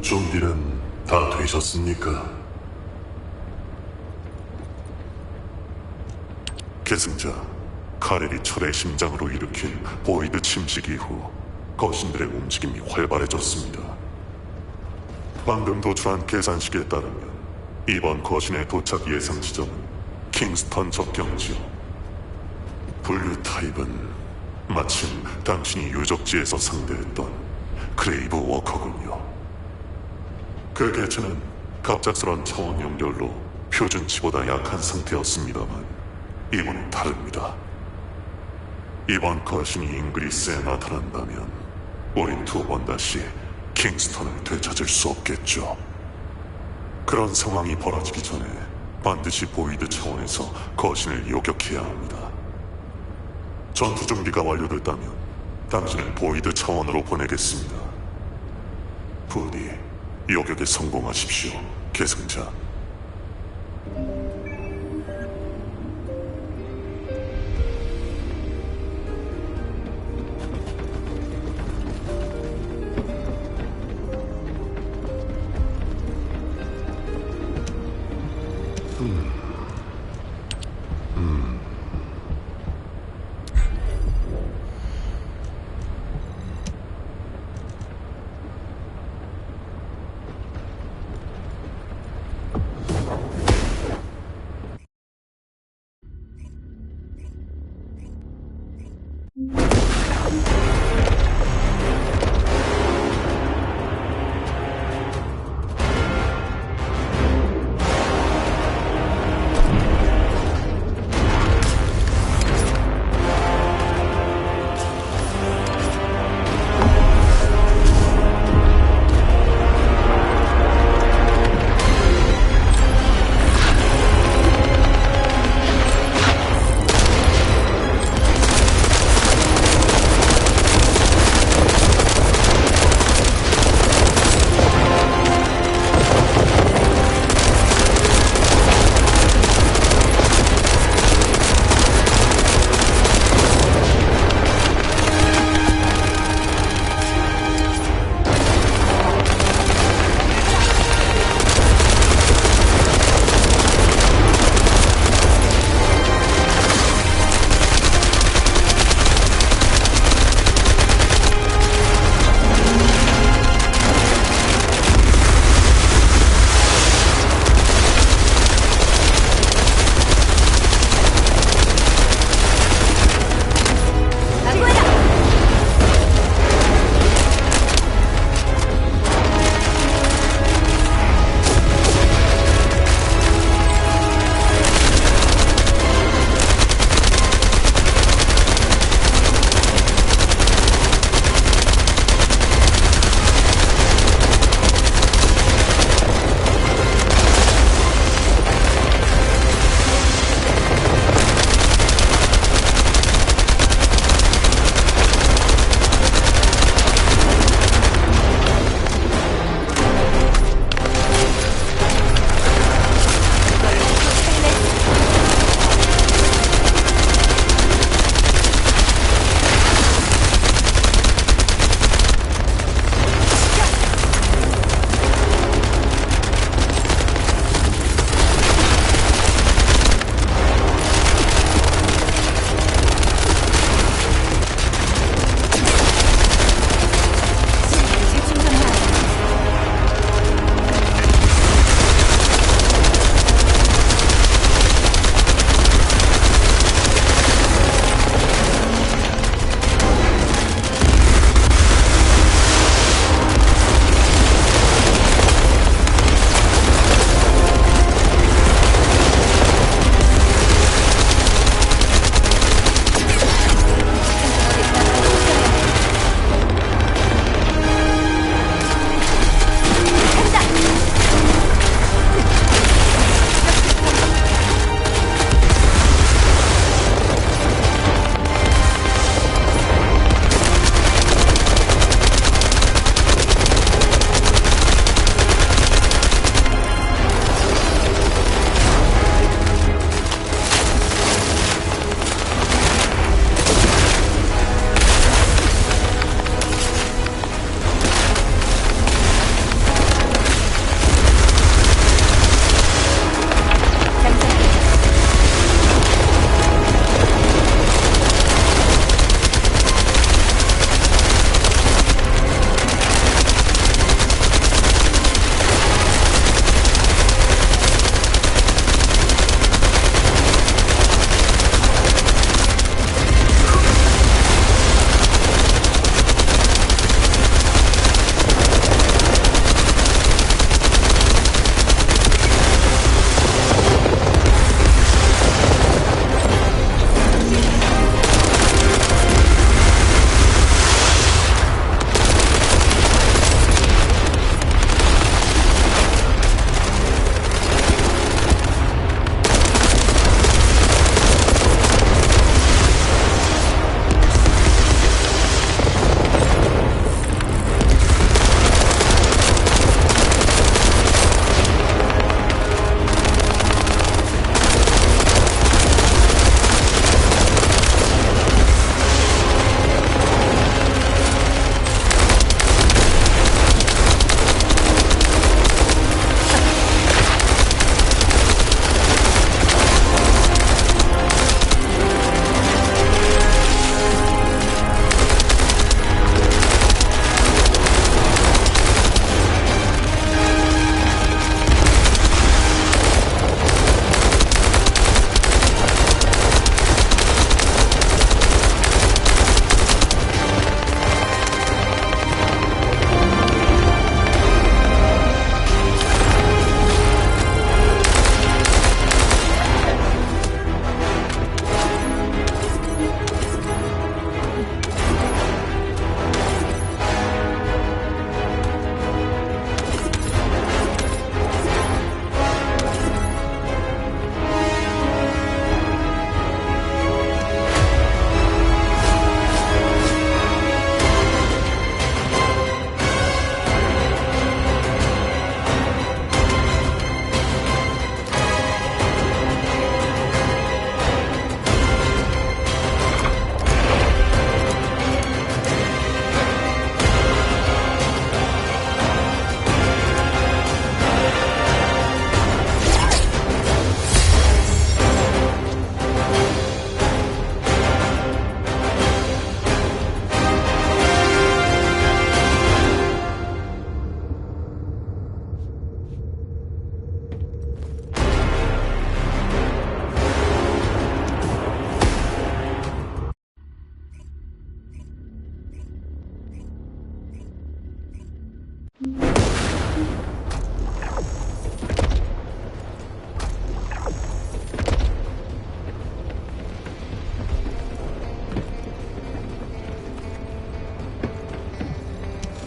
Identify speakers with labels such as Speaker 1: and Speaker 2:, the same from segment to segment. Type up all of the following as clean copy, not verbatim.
Speaker 1: 준비는 다 되셨습니까? 계승자, 카렐이 철의 심장으로 일으킨 보이드 침식 이후 거신들의 움직임이 활발해졌습니다. 방금 도출한 계산식에 따르면 이번 거신의 도착 예상 지점은 킹스턴 접경지역. 분류 타입은 마침 당신이 유적지에서 상대했던 그레이브 워커군요. 그 개체는 갑작스런 차원 연결로 표준치보다 약한 상태였습니다만 이번은 다릅니다. 이번 거신이 잉그리스에 나타난다면 우린 두 번 다시 킹스턴을 되찾을 수 없겠죠. 그런 상황이 벌어지기 전에 반드시 보이드 차원에서 거신을 요격해야 합니다. 전투 준비가 완료됐다면 당신을 보이드 차원으로 보내겠습니다. 부디 요격에 성공하십시오, 계승자.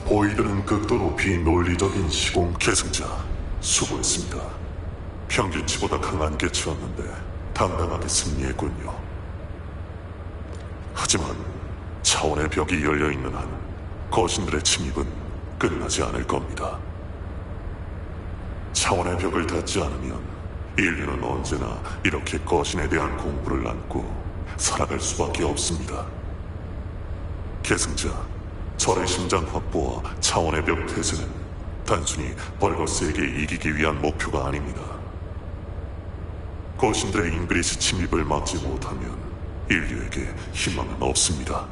Speaker 1: 보이드는 극도로 비논리적인 시공 계승자 수고했습니다. 평균치보다 강한 개체였는데 당당하게 승리했군요. 하지만 차원의 벽이 열려있는 한 거신들의 침입은 끝나지 않을 겁니다. 차원의 벽을 닫지 않으면 인류는 언제나 이렇게 거신에 대한 공포를 안고 살아갈 수밖에 없습니다. 계승자, 절의 심장 확보와 차원의 벽 폐쇄는 단순히 벌거스에게 이기기 위한 목표가 아닙니다. 거신들의 잉그리시 침입을 막지 못하면 인류에게 희망은 없습니다.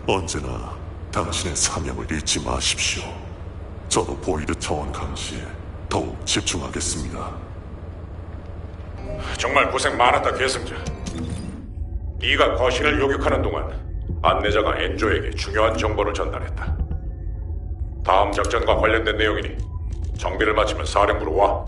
Speaker 1: 언제나 당신의 사명을 잊지 마십시오. 저도 보이드 차원 감시에 더욱 집중하겠습니다.
Speaker 2: 정말 고생 많았다, 계승자. 네가 거신을 요격하는 동안 안내자가 엔조에게 중요한 정보를 전달했다. 다음 작전과 관련된 내용이니 정비를 마치면 사령부로 와.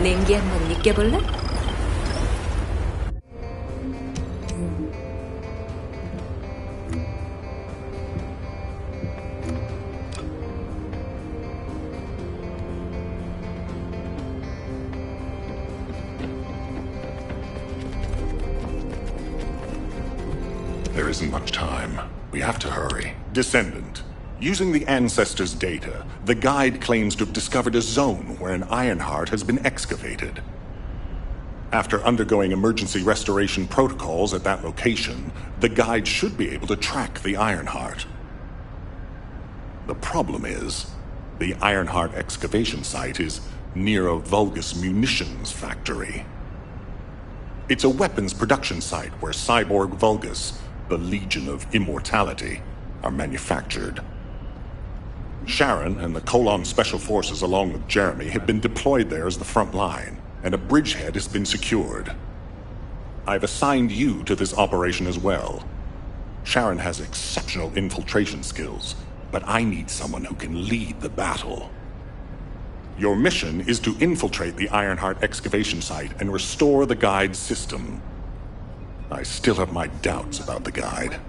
Speaker 3: 냉기 한번 느껴볼래? There isn't much time. We have to hurry. Descendant. Using the Ancestors' data, the guide claims to have discovered a zone where an Ironheart has been excavated. After undergoing emergency restoration protocols at that location, the guide should be able to track the Ironheart. The problem is, the Ironheart excavation site is near a Vulgus munitions factory. It's a weapons production site where cyborg Vulgus, the Legion of Immortality, are manufactured. Sharon and the Colon Special Forces along with Jeremy have been deployed there as the front line, and a bridgehead has been secured. I've assigned you to this operation as well. Sharon has exceptional infiltration skills, but I need someone who can lead the battle. Your mission is to infiltrate the Ironheart excavation site and restore the guide's system. I still have my doubts about the guide.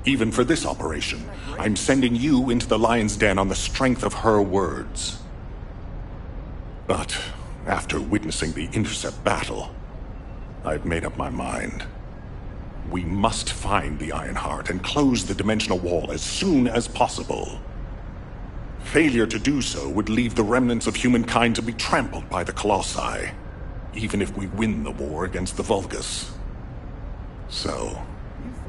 Speaker 3: Even for this operation, I'm sending you into the Lion's Den on the strength of her words. But after witnessing the Intercept battle, I've made up my mind. We must find the Ironheart and close the dimensional wall as soon as possible. Failure to do so would leave the remnants of humankind to be trampled by the Colossi, even if we win the war against the Vulgus. So,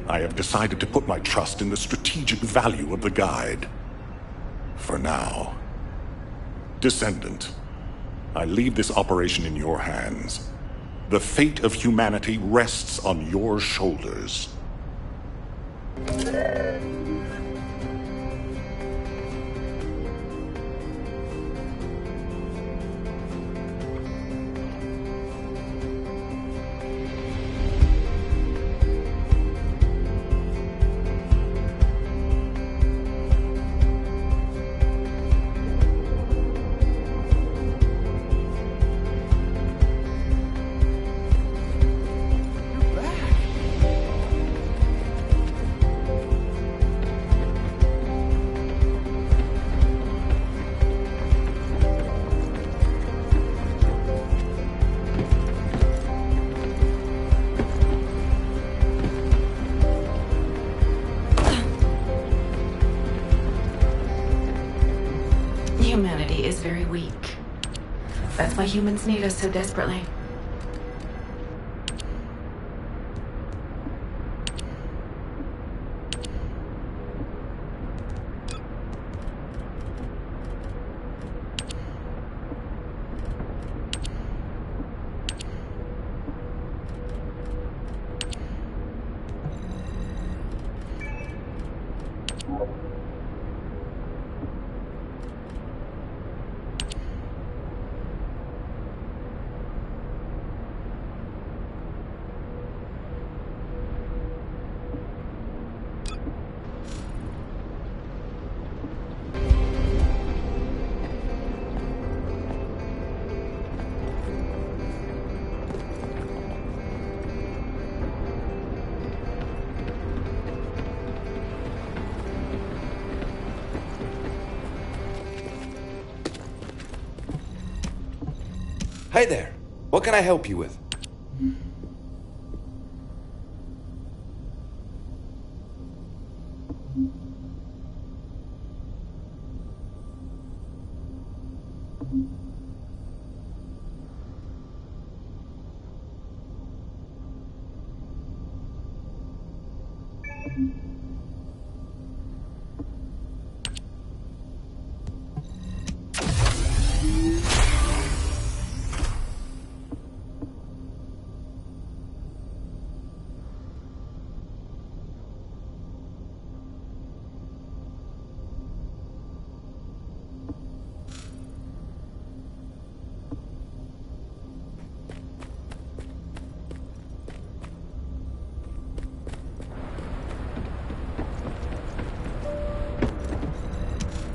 Speaker 3: I have decided to put my trust in the strategic value of the guide. For now. Descendant, I leave this operation in your hands. The fate of humanity rests on your shoulders.
Speaker 4: Humanity is very weak. That's why humans need us so desperately.
Speaker 5: Hey there. What can I help you with?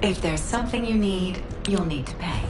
Speaker 4: If there's something you need, you'll need to pay.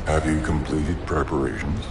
Speaker 1: Have you completed preparations?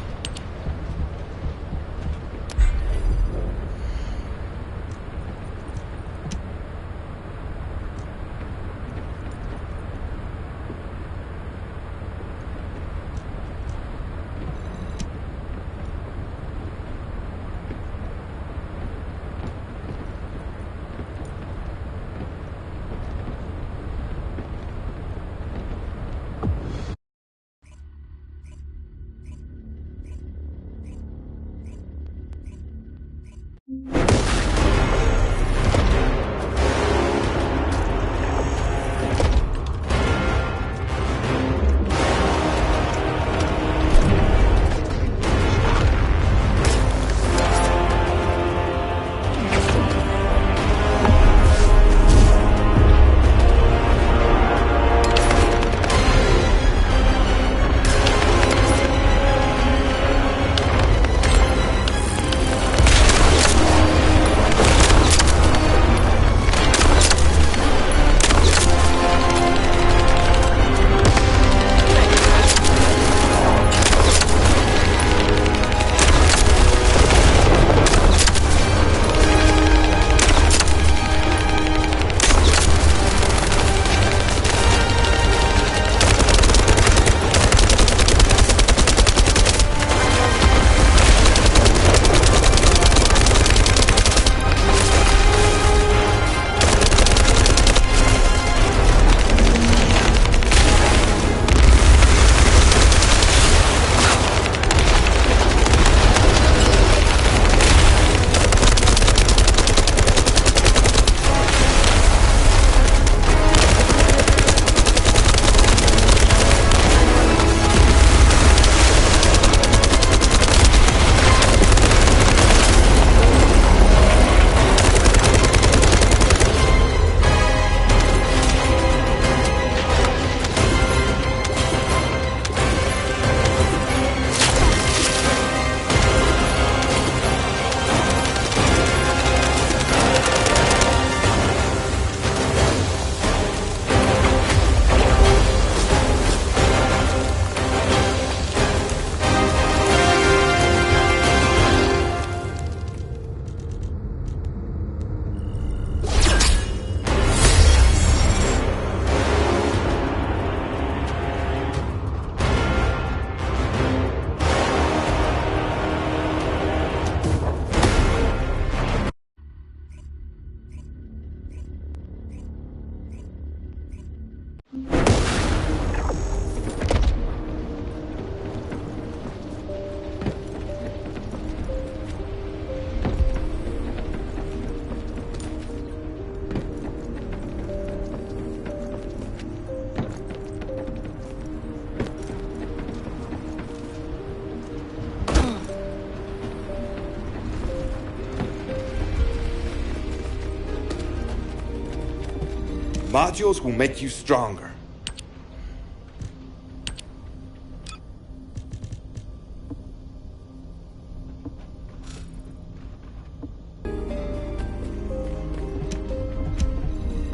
Speaker 5: Modules will make you stronger.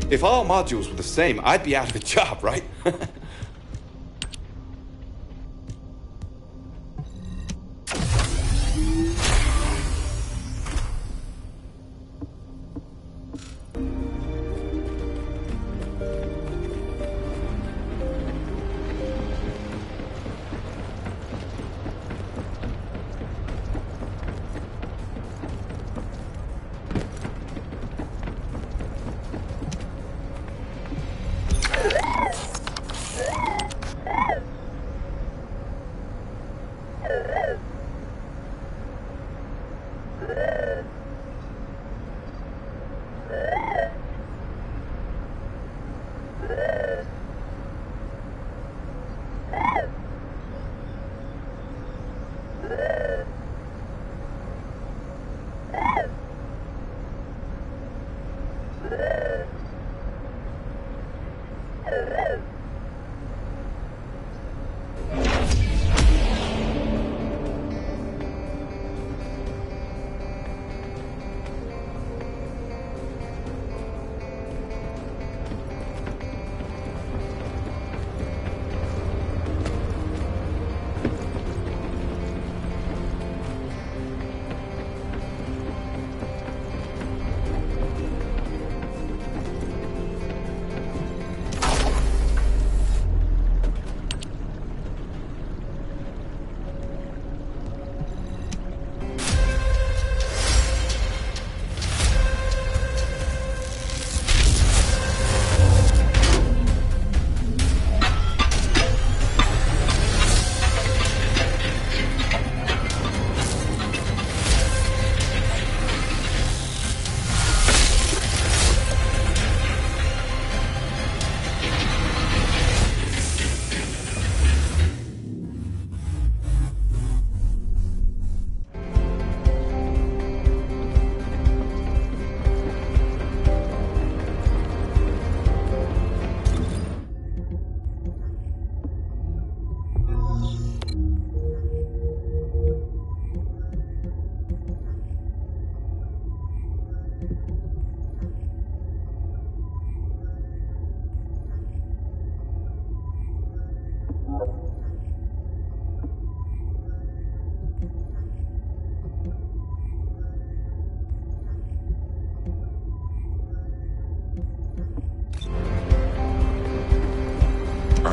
Speaker 5: If all modules were the same, I'd be out of a job, right?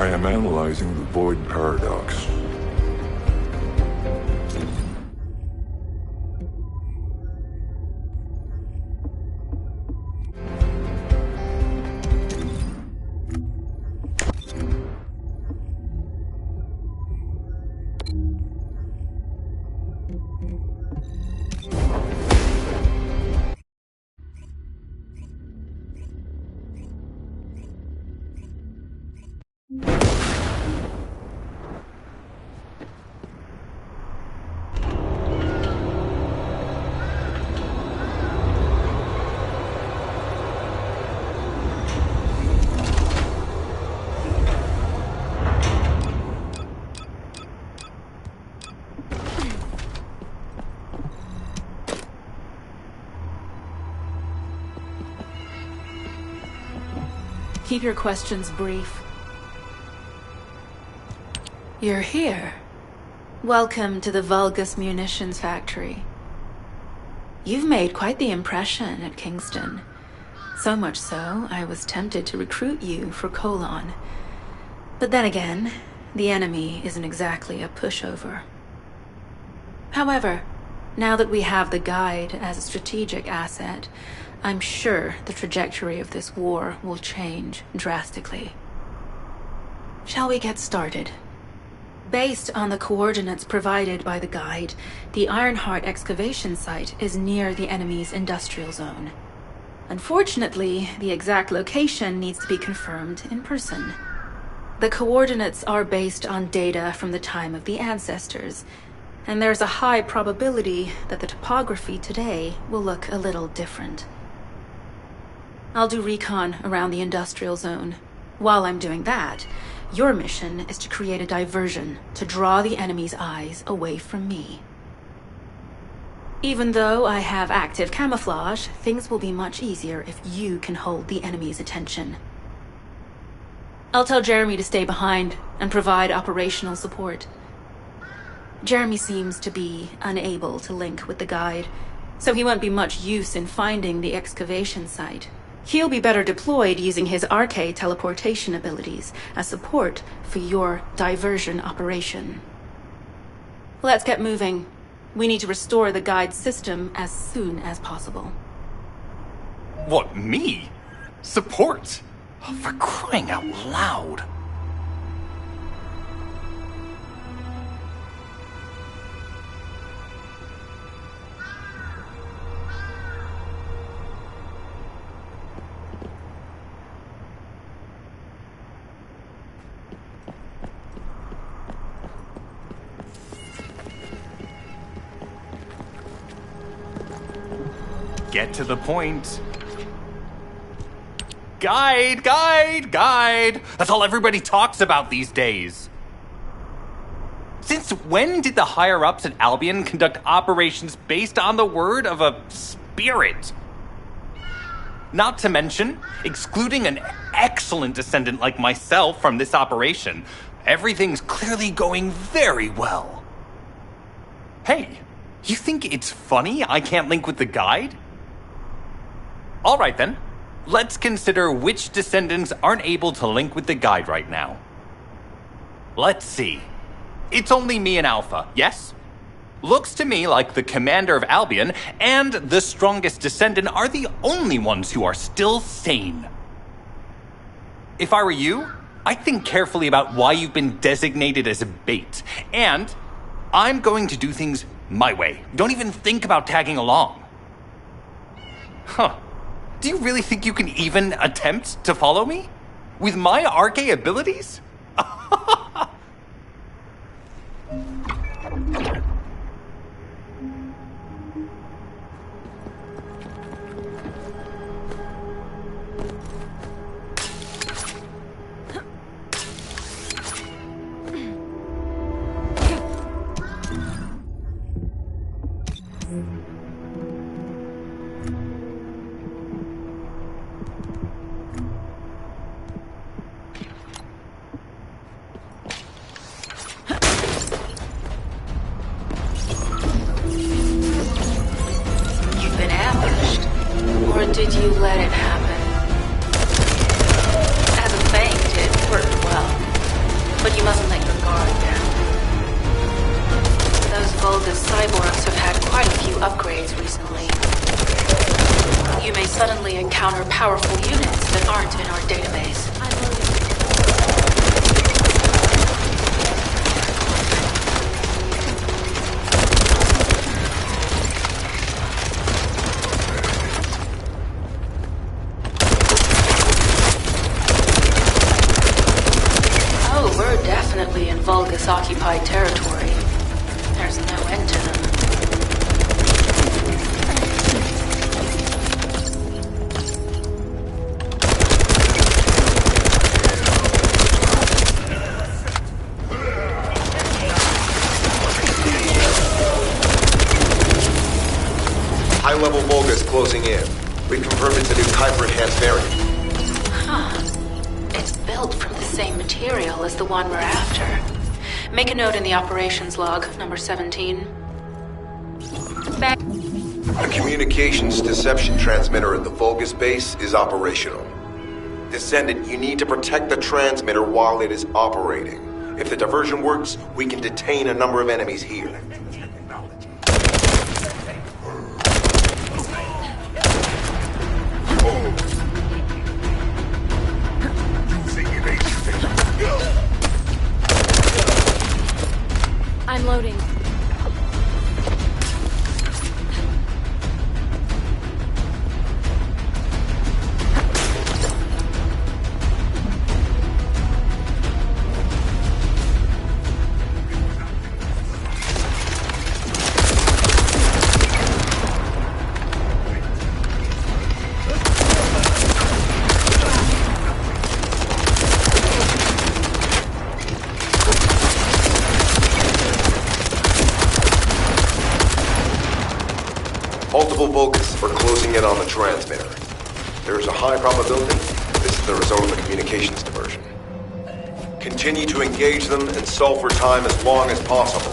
Speaker 1: I am analyzing the void paradox.
Speaker 4: Keep your questions brief. You're here. Welcome to the Vulgus Munitions Factory. You've made quite the impression at Kingston. So much so, I was tempted to recruit you for Colon. But then again, the enemy isn't exactly a pushover. However, now that we have the Guide as a strategic asset, I'm sure the trajectory of this war will change drastically. Shall we get started? Based on the coordinates provided by the Guide, the Ironheart excavation site is near the enemy's industrial zone. Unfortunately, the exact location needs to be confirmed in person. The coordinates are based on data from the time of the ancestors, and there's a high probability that the topography today will look a little different. I'll do recon around the industrial zone. While I'm doing that, your mission is to create a diversion to draw the enemy's eyes away from me. Even though I have active camouflage, things will be much easier if you can hold the enemy's attention. I'll tell Jeremy to stay behind and provide operational support. Jeremy seems to be unable to link with the Guide, so he won't be much use in finding the excavation site. He'll be better deployed using his RK teleportation abilities as support for your diversion operation. Let's get moving. We need to restore the Guide's system as soon as possible.
Speaker 6: What, me? Support? Oh, for crying out loud. get to the point. Guide, guide, guide. That's all everybody talks about these days. Since when did the higher-ups at Albion conduct operations based on the word of a spirit? Not to mention, excluding an excellent descendant like myself from this operation, everything's clearly going very well. Hey, you think it's funny I can't link with the guide? All right then, let's consider which descendants aren't able to link with the guide right now. Let's see. It's only me and Alpha, yes? Looks to me like the commander of Albion and the strongest descendant are the only ones who are still sane. If I were you, I'd think carefully about why you've been designated as a bait. And I'm going to do things my way. Don't even think about tagging along. Huh. Do you really think you can even attempt to follow me? With my arcane abilities?
Speaker 4: Did you let it happen? As a feint, it worked well. But you mustn't let your guard down. Those Vulgus cyborgs have had quite a few upgrades recently. You may suddenly encounter powerful units that aren't in our database. Definitely in Vulgus-occupied territory. There's no end to them.
Speaker 7: High-level Vulgus closing in. We've confirmed it's a new Kuiper-enhanced variant.
Speaker 4: It's built from the same material as the one we're after. Make a note in the operations log, number 17.
Speaker 7: The communications deception transmitter at the Vulgus base is operational. Descendant, you need to protect the transmitter while it is operating. If the diversion works, we can detain a number of enemies here.
Speaker 8: I'm loading.
Speaker 7: Multiple Vulgus are closing in on the transmitter. There is a high probability this is the result of the communications diversion. Continue to engage them and solve for time as long as possible.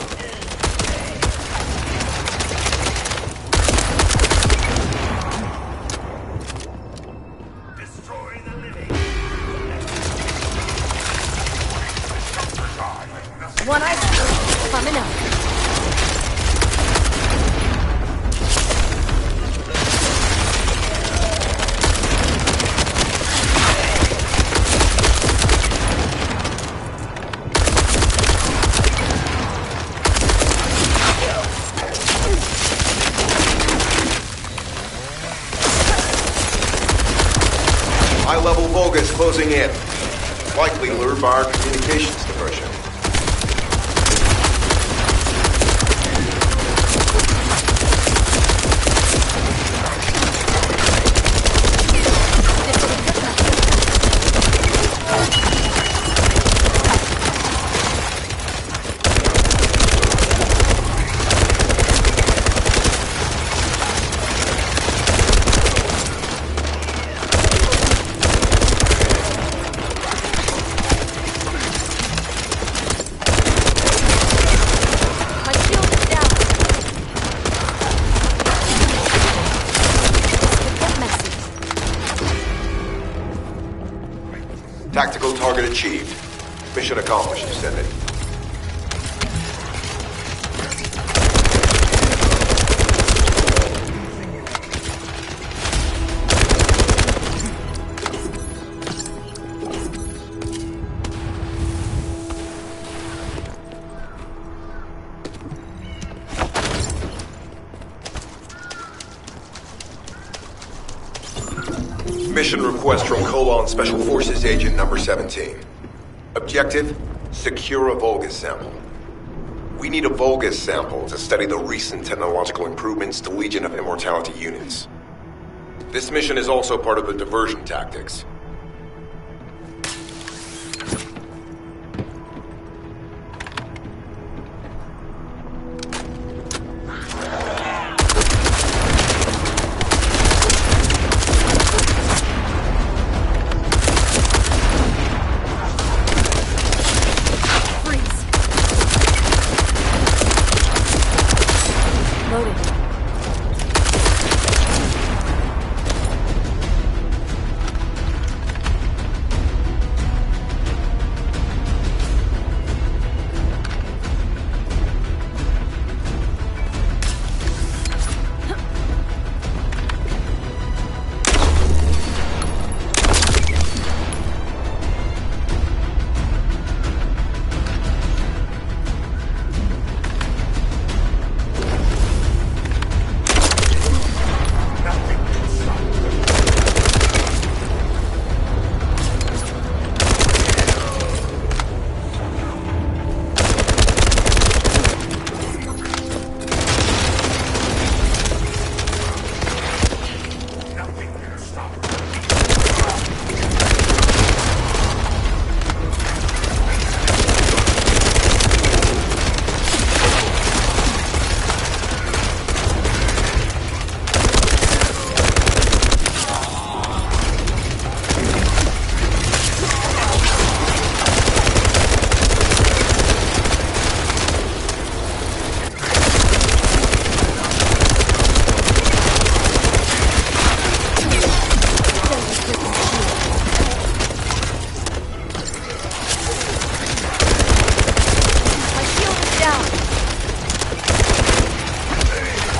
Speaker 8: One eye. Coming up.
Speaker 7: High-level Vulgus closing in. Likely lured by our communications diversion. Tactical target achieved. Mission accomplished, Descendant. Mission request from Colon Special Forces Agent number 17. Objective, secure a Vulgus sample. We need a Vulgus sample to study the recent technological improvements to Legion of Immortality units. This mission is also part of the diversion tactics.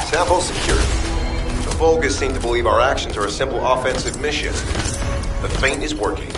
Speaker 7: Sample secured. The Vulgus seem to believe our actions are a simple offensive mission. The feint is working.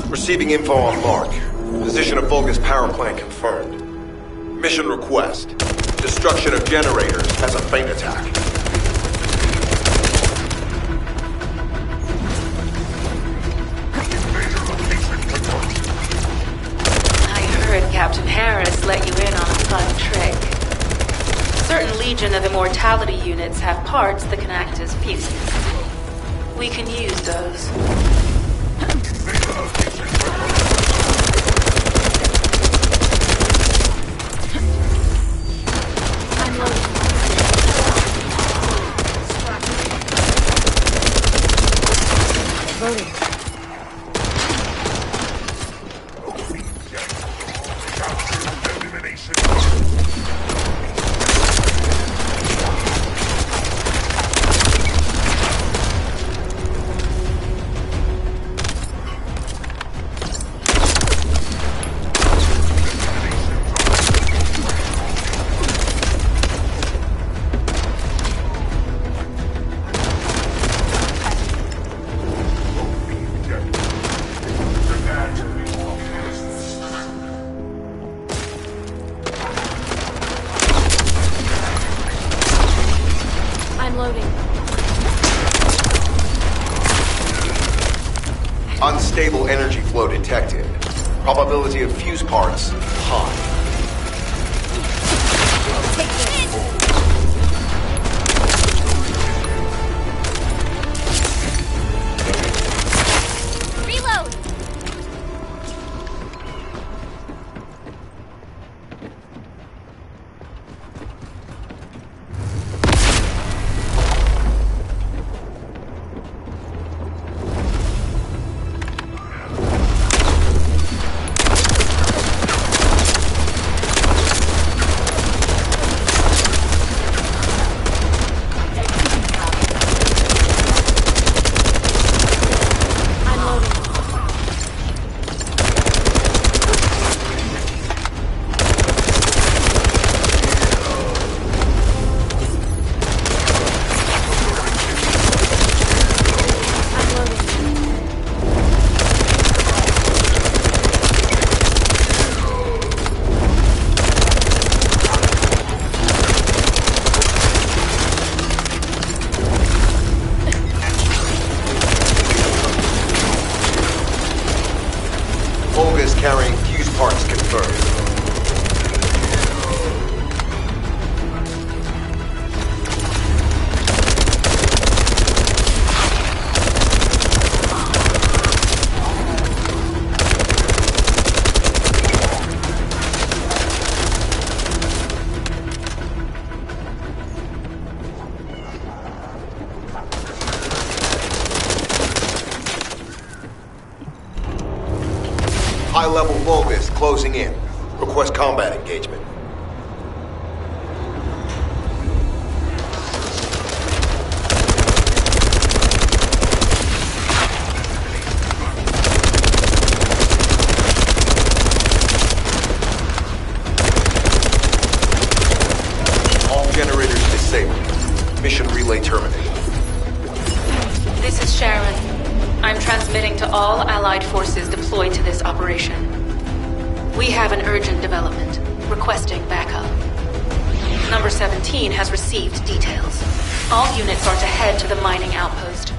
Speaker 7: Receiving info on Mark. Position of Vulgus power plant confirmed. Mission request. Destruction of generators as a feint attack.
Speaker 4: I heard Captain Harris let you in on a fun trick. Certain Legion of Immortality units have parts that can act as fuses. We can use those.
Speaker 7: Unstable energy flow detected. Probability of fuse parts high. closing in. Request combat engagement. All generators disabled. Mission relay terminated.
Speaker 4: This is Sharon. I'm transmitting to all Allied forces deployed to this operation. We have an urgent development, requesting backup. Number 17 has received details. All units are to head to the mining outpost.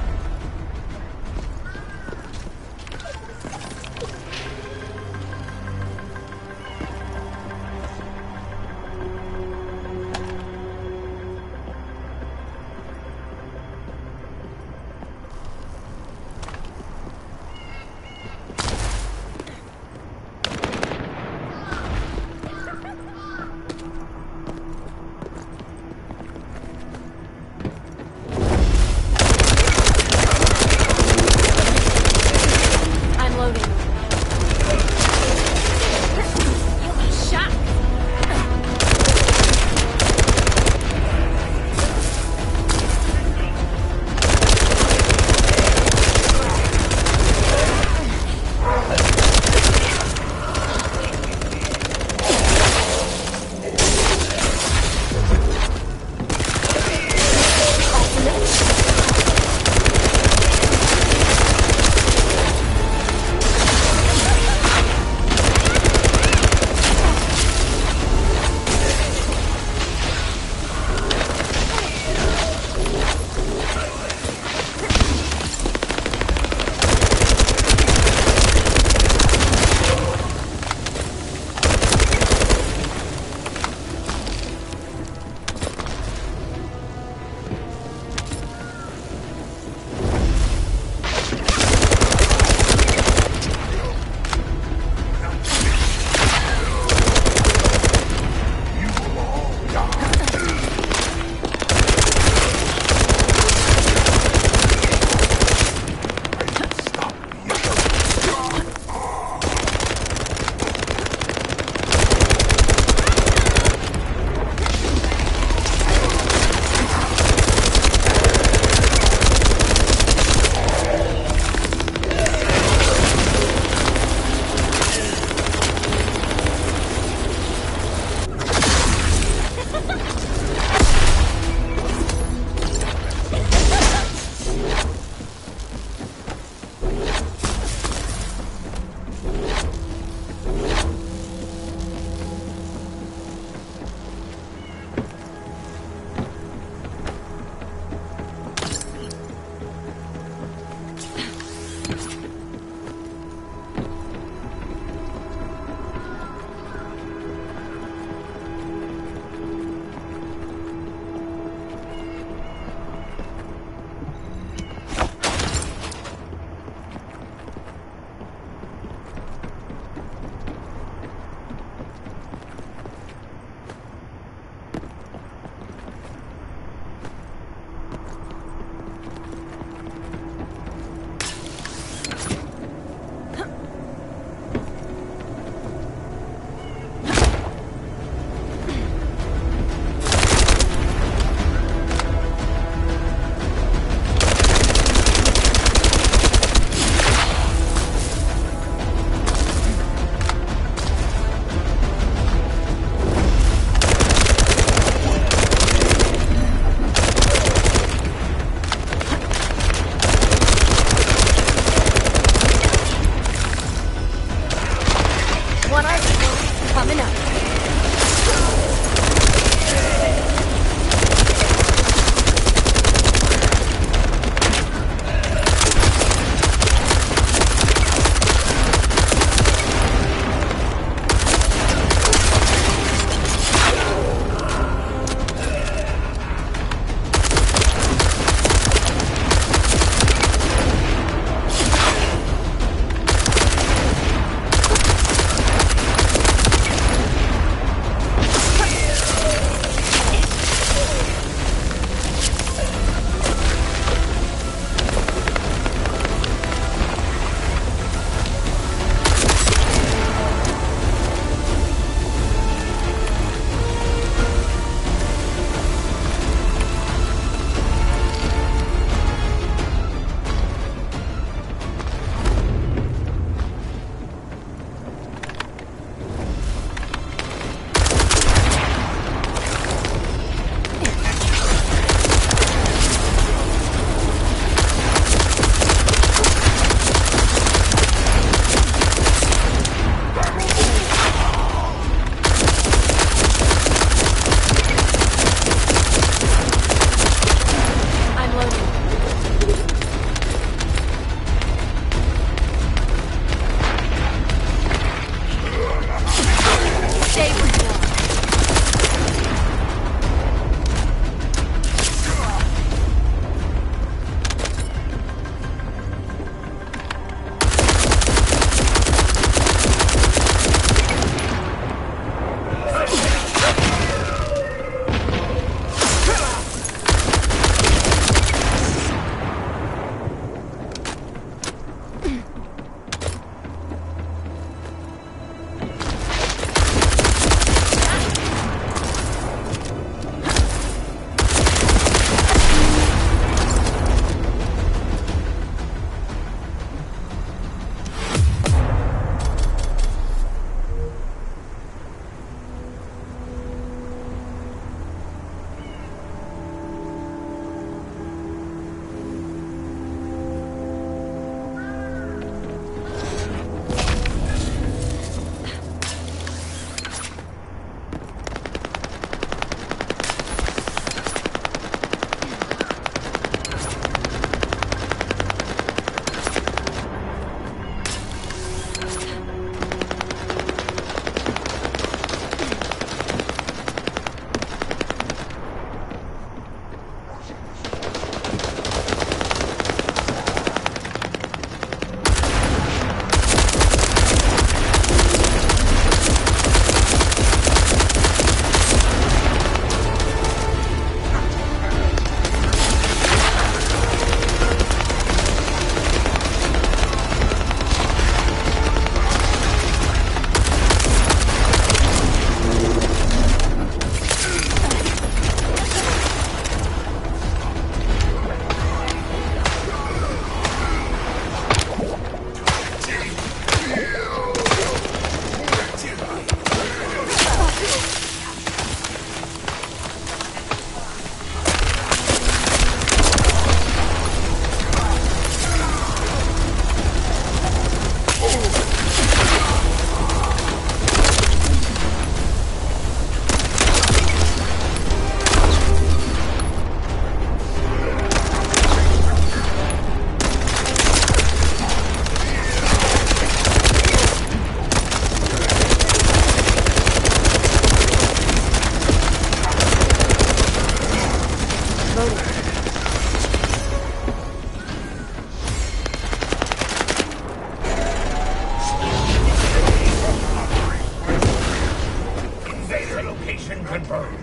Speaker 9: Transmission confirmed.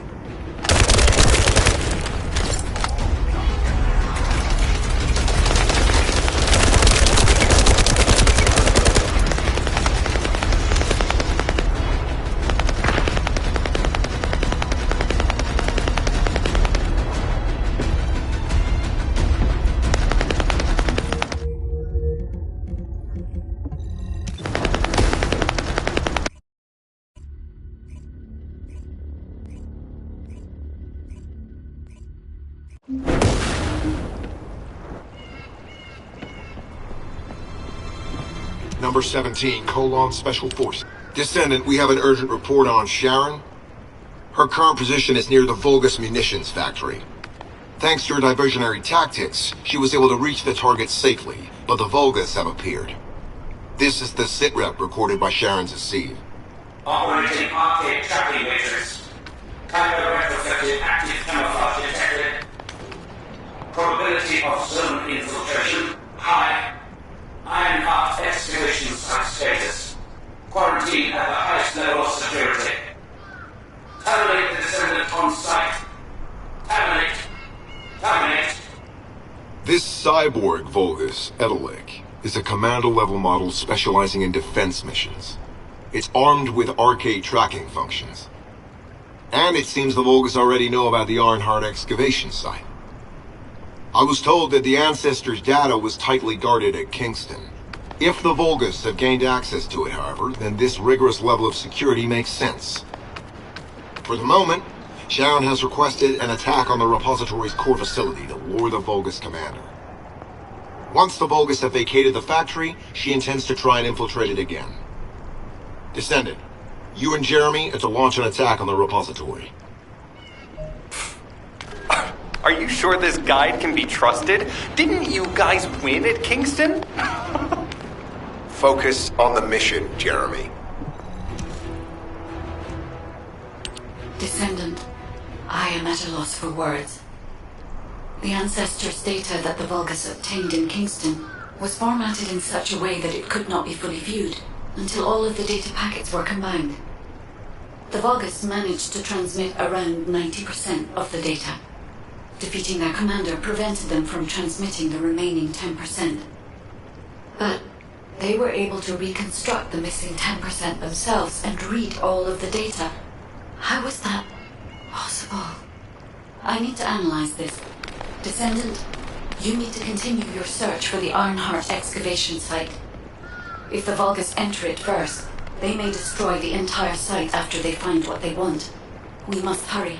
Speaker 10: Number 17, Colon Special Force. Descendant, we have an urgent report on Sharon. Her current position is near the Vulgus munitions factory. Thanks to her diversionary tactics, she was able to reach the target safely, but the Vulgus have appeared. This is the sitrep recorded by Sharon's Deceive.
Speaker 11: Operating arcade tracking matrix. Typo retroflected active camouflage detected. Probability of zone infiltration high. Ironheart excavation site status. Quarantine at the highest level of security. Terminate the Descendant on site. Terminate. Terminate.
Speaker 10: This cyborg Vulgus, Edelek, is a commando-level model specializing in defense missions. It's armed with arcade tracking functions. And it seems the Vulgus already know about the Ironheart excavation site. I was told that the Ancestors' data was tightly guarded at Kingston. If the Vulgus have gained access to it, however, then this rigorous level of security makes sense. For the moment, Sharon has requested an attack on the repository's core facility to lure the Vulgus commander. Once the Vulgus have vacated the factory, she intends to try and infiltrate it again. Descendant, you and Jeremy are to launch an attack on the repository.
Speaker 6: Are you sure this guide can be trusted? Didn't you guys win at Kingston?
Speaker 7: Focus on the mission, Jeremy.
Speaker 12: Descendant, I am at a loss for words. The Ancestors' data that the Vulgus obtained in Kingston was formatted in such a way that it could not be fully viewed until all of the data packets were combined. The Vulgus managed to transmit around 90% of the data. Defeating their commander prevented them from transmitting the remaining 10%. But they were able to reconstruct the missing 10% themselves and read all of the data. How was that possible? I need to analyze this. Descendant, you need to continue your search for the Ironheart excavation site. If the Vulgus enter it first, they may destroy the entire site after they find what they want. We must hurry.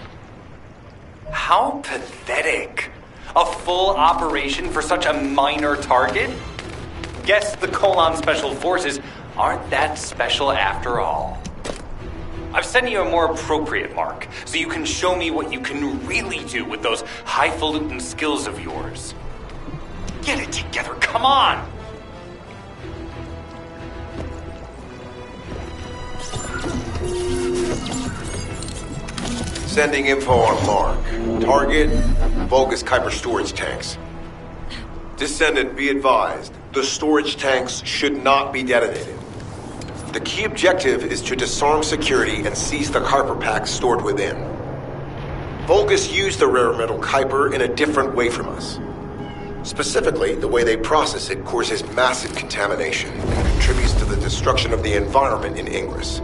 Speaker 6: How pathetic. A full operation for such a minor target? Guess the Colon Special Forces aren't that special after all. I've sent you a more appropriate mark, so you can show me what you can really do with those highfalutin skills of yours. Get it together, come on!
Speaker 7: Sending info on Mark. Target, Vulgus Kuiper storage tanks. Descendant, be advised, the storage tanks should not be detonated. The key objective is to disarm security and seize the Kuiper packs stored within. Vulgus use the rare metal Kuiper in a different way from us. Specifically, the way they process it causes massive contamination and contributes to the destruction of the environment in Ingress.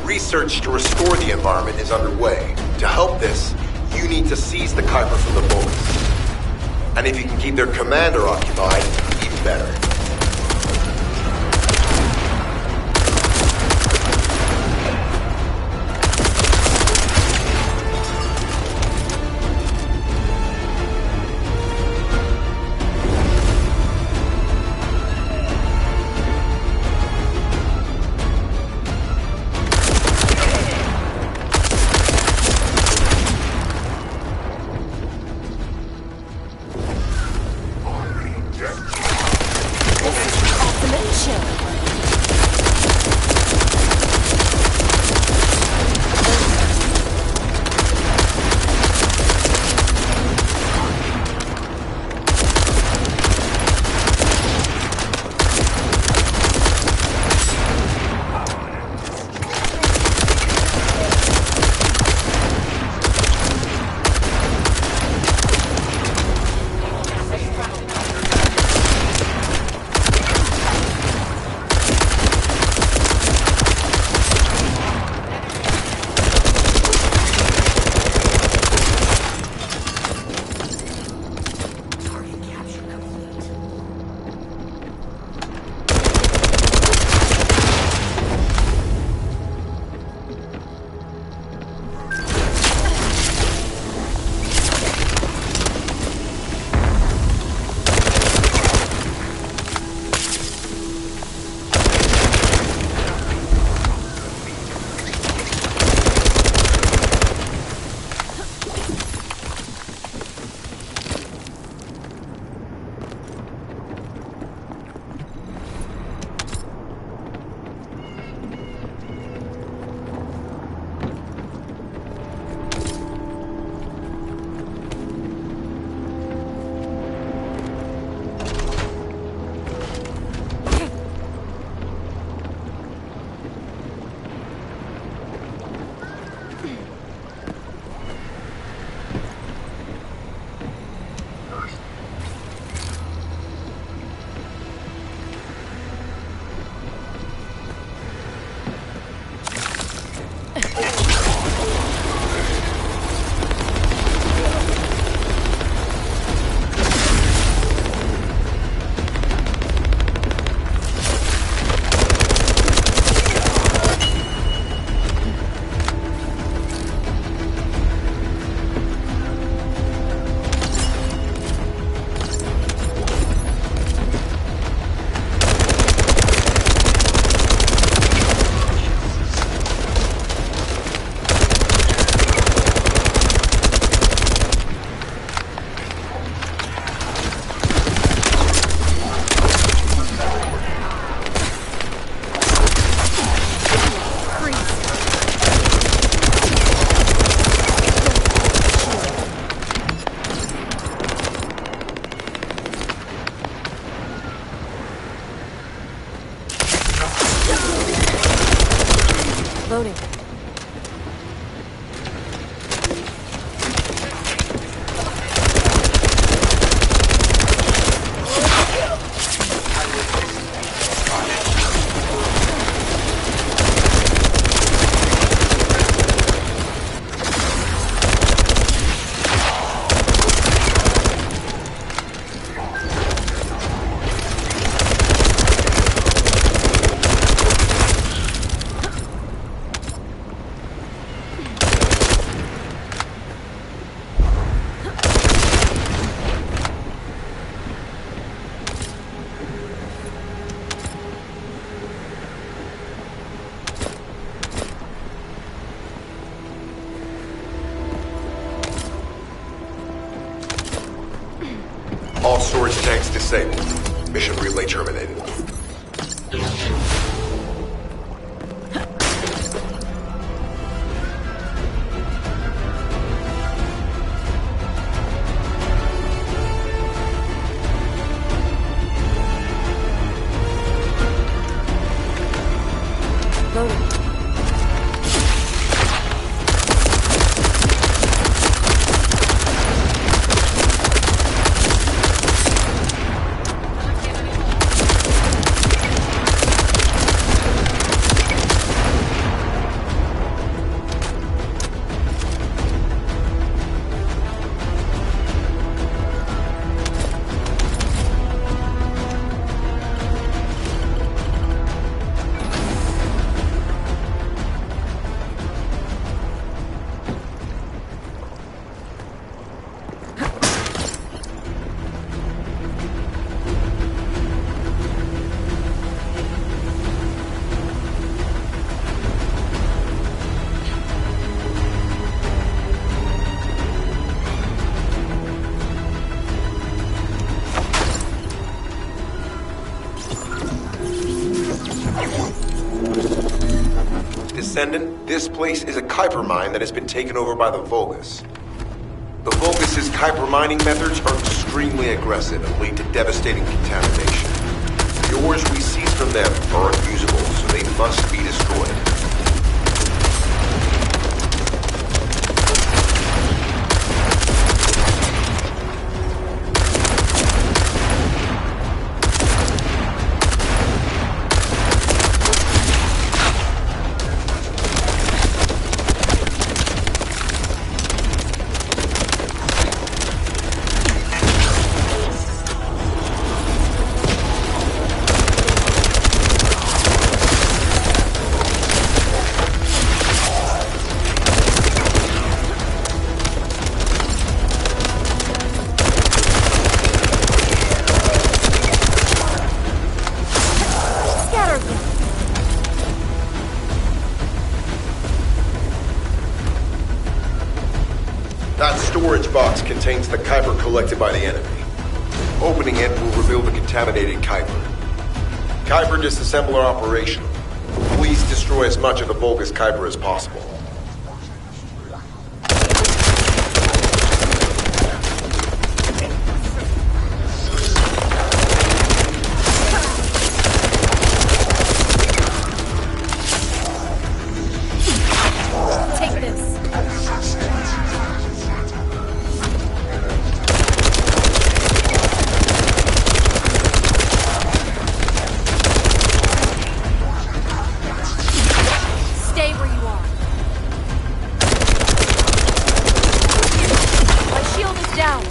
Speaker 7: Research to restore the environment is underway. To help this, you need to seize the Kuiper from the Vulgus. And if you can keep their commander occupied, even better. Storage tanks disabled. Mission relay terminated.
Speaker 8: Loading.
Speaker 7: Descendant, this place is a Kuiper mine that has been taken over by the Vulgus. The Vulgus' Kuiper mining methods are extremely aggressive and lead to devastating contamination. The ores we seize from them are unusable, so they must be destroyed. That storage box contains the Kuiper collected by the enemy. Opening it will reveal the contaminated Kuiper. Kuiper disassembler operational. Please destroy as much of the Vulgus Kuiper as possible.
Speaker 8: Take this. Stay where you are. My shield is down.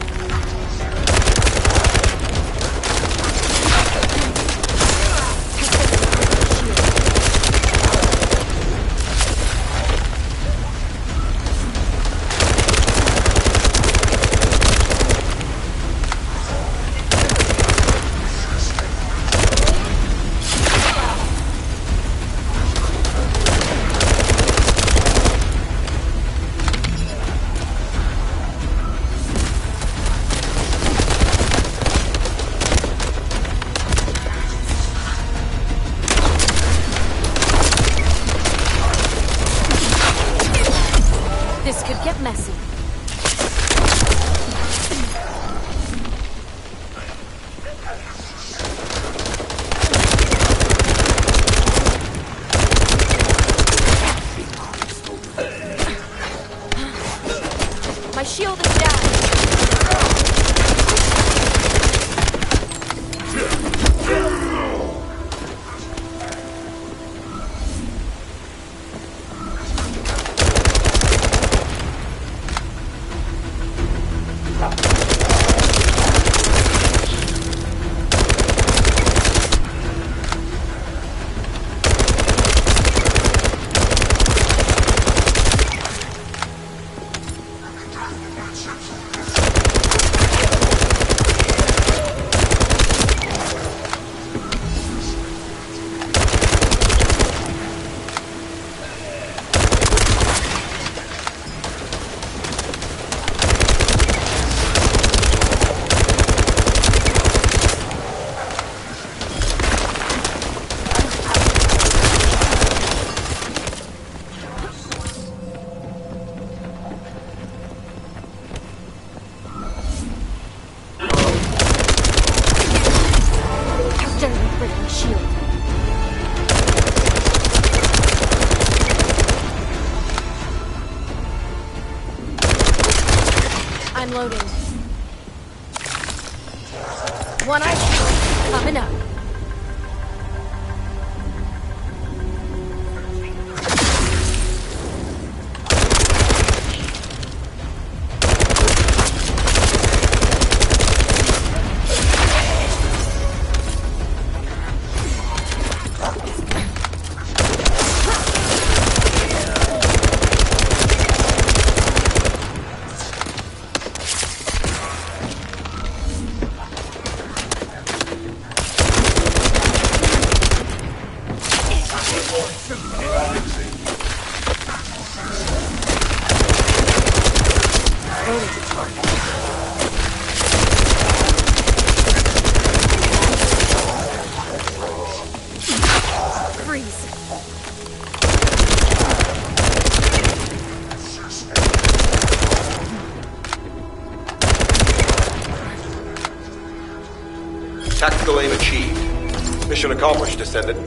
Speaker 8: This could get messy. My shield is down. I'm loading. One eye shield coming up. Freeze.
Speaker 7: Tactical aim achieved. Mission accomplished, Descendant.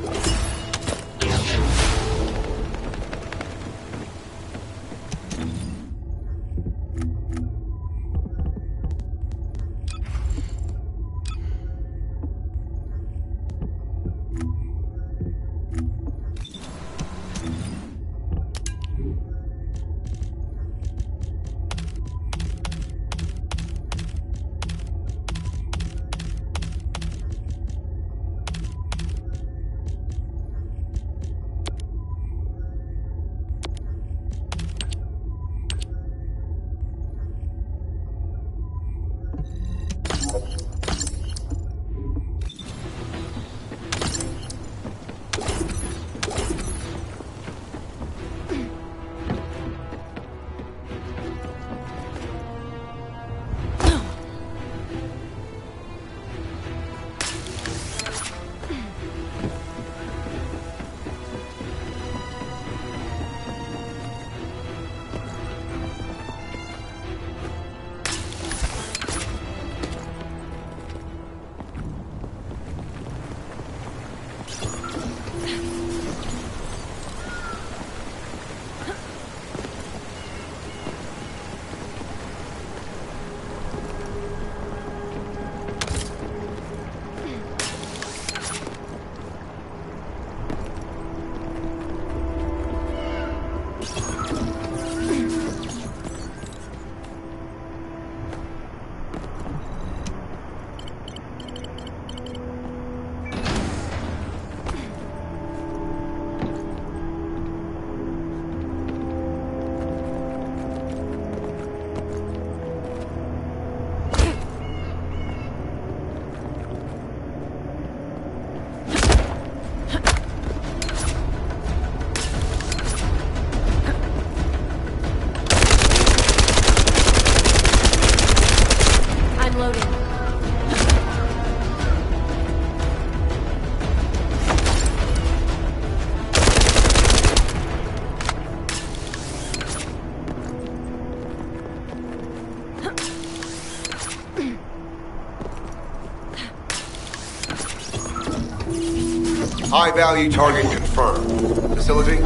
Speaker 7: High-value target confirmed. Facility?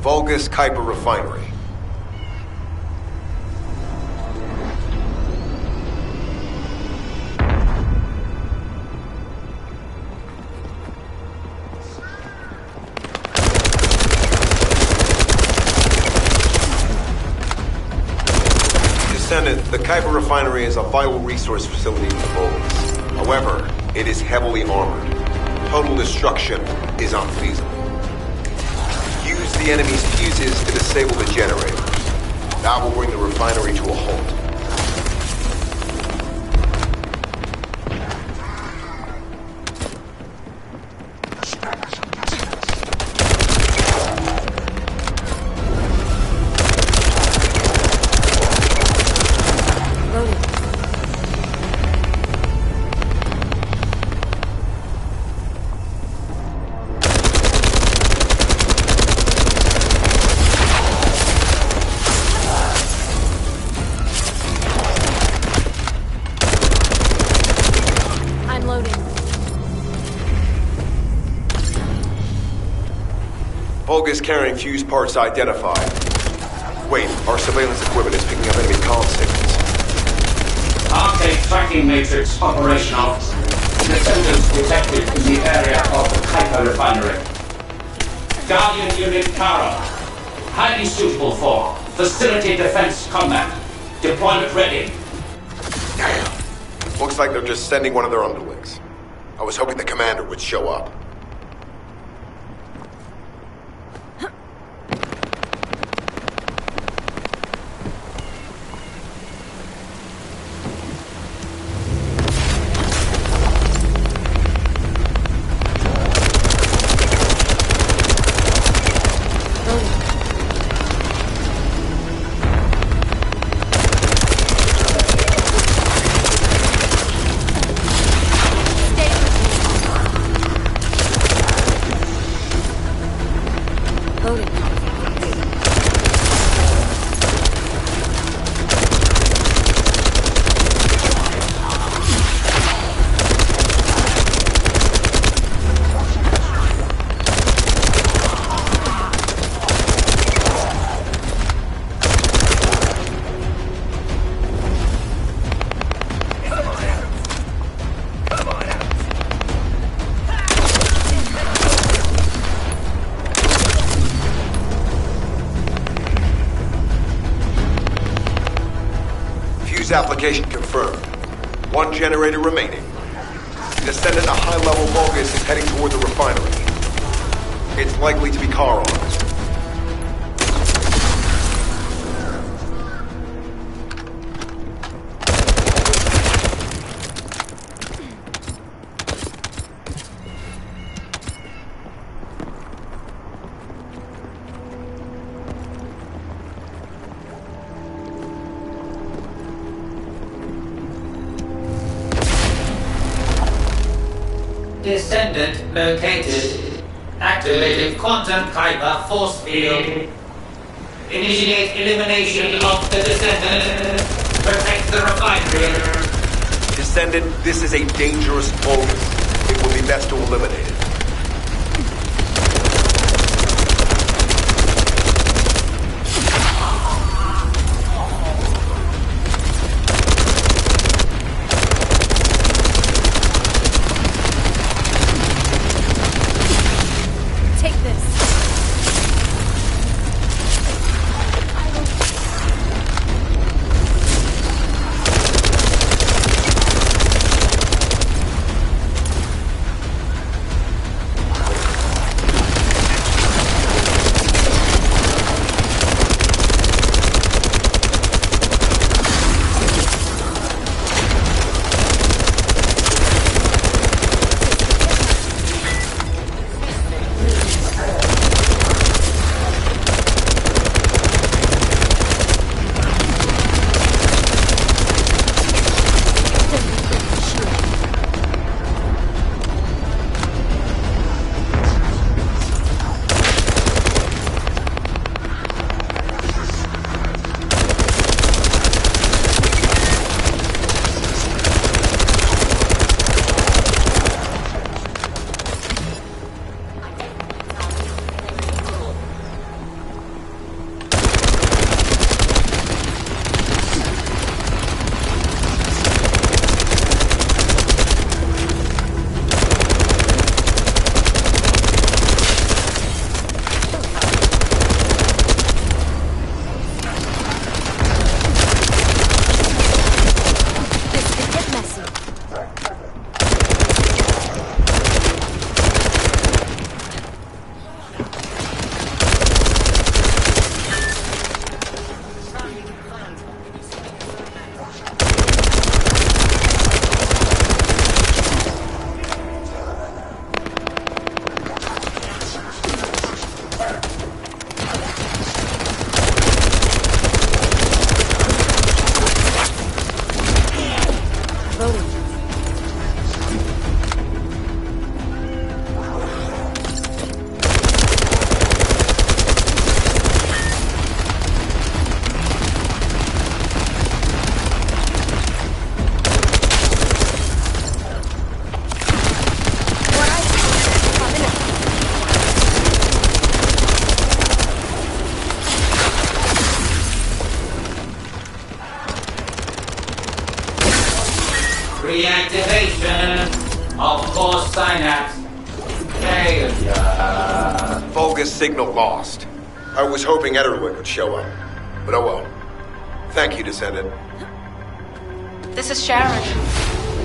Speaker 7: Vulgus Kuiper Refinery. Descendant, the Kuiper Refinery is a vital resource facility for Vulgus. However, it is heavily armored. Total destruction is unfeasible. Use the enemy's fuses to disable the generators. That will bring the refinery to a halt. Vulgus carrying fuse parts identified. Wait, our surveillance equipment is picking up enemy comm signals.
Speaker 11: Arcade tracking matrix operational. Descendants detected in the area of the Kuiper refinery. Guardian Unit Kara. Highly suitable for facility defense combat. Deployment ready.
Speaker 7: Damn. Looks like they're just sending one of their underlings. I was hoping the commander would show up. Application confirmed. One generator remaining. Descendant, a high-level Vulgus is heading toward the refinery. It's likely to be car armed.
Speaker 11: Descendant located. Activating quantum Kuiper force field. Initiate elimination of the Descendant. Protect the refinery.
Speaker 7: Descendant, this is a dangerous Vulgus. It will be best to eliminate it.
Speaker 11: Reactivation of core synapse failure.
Speaker 7: Vulgus signal lost. I was hoping Ederwick would show up, but oh well. Thank you, Descendant.
Speaker 4: This is Sharon.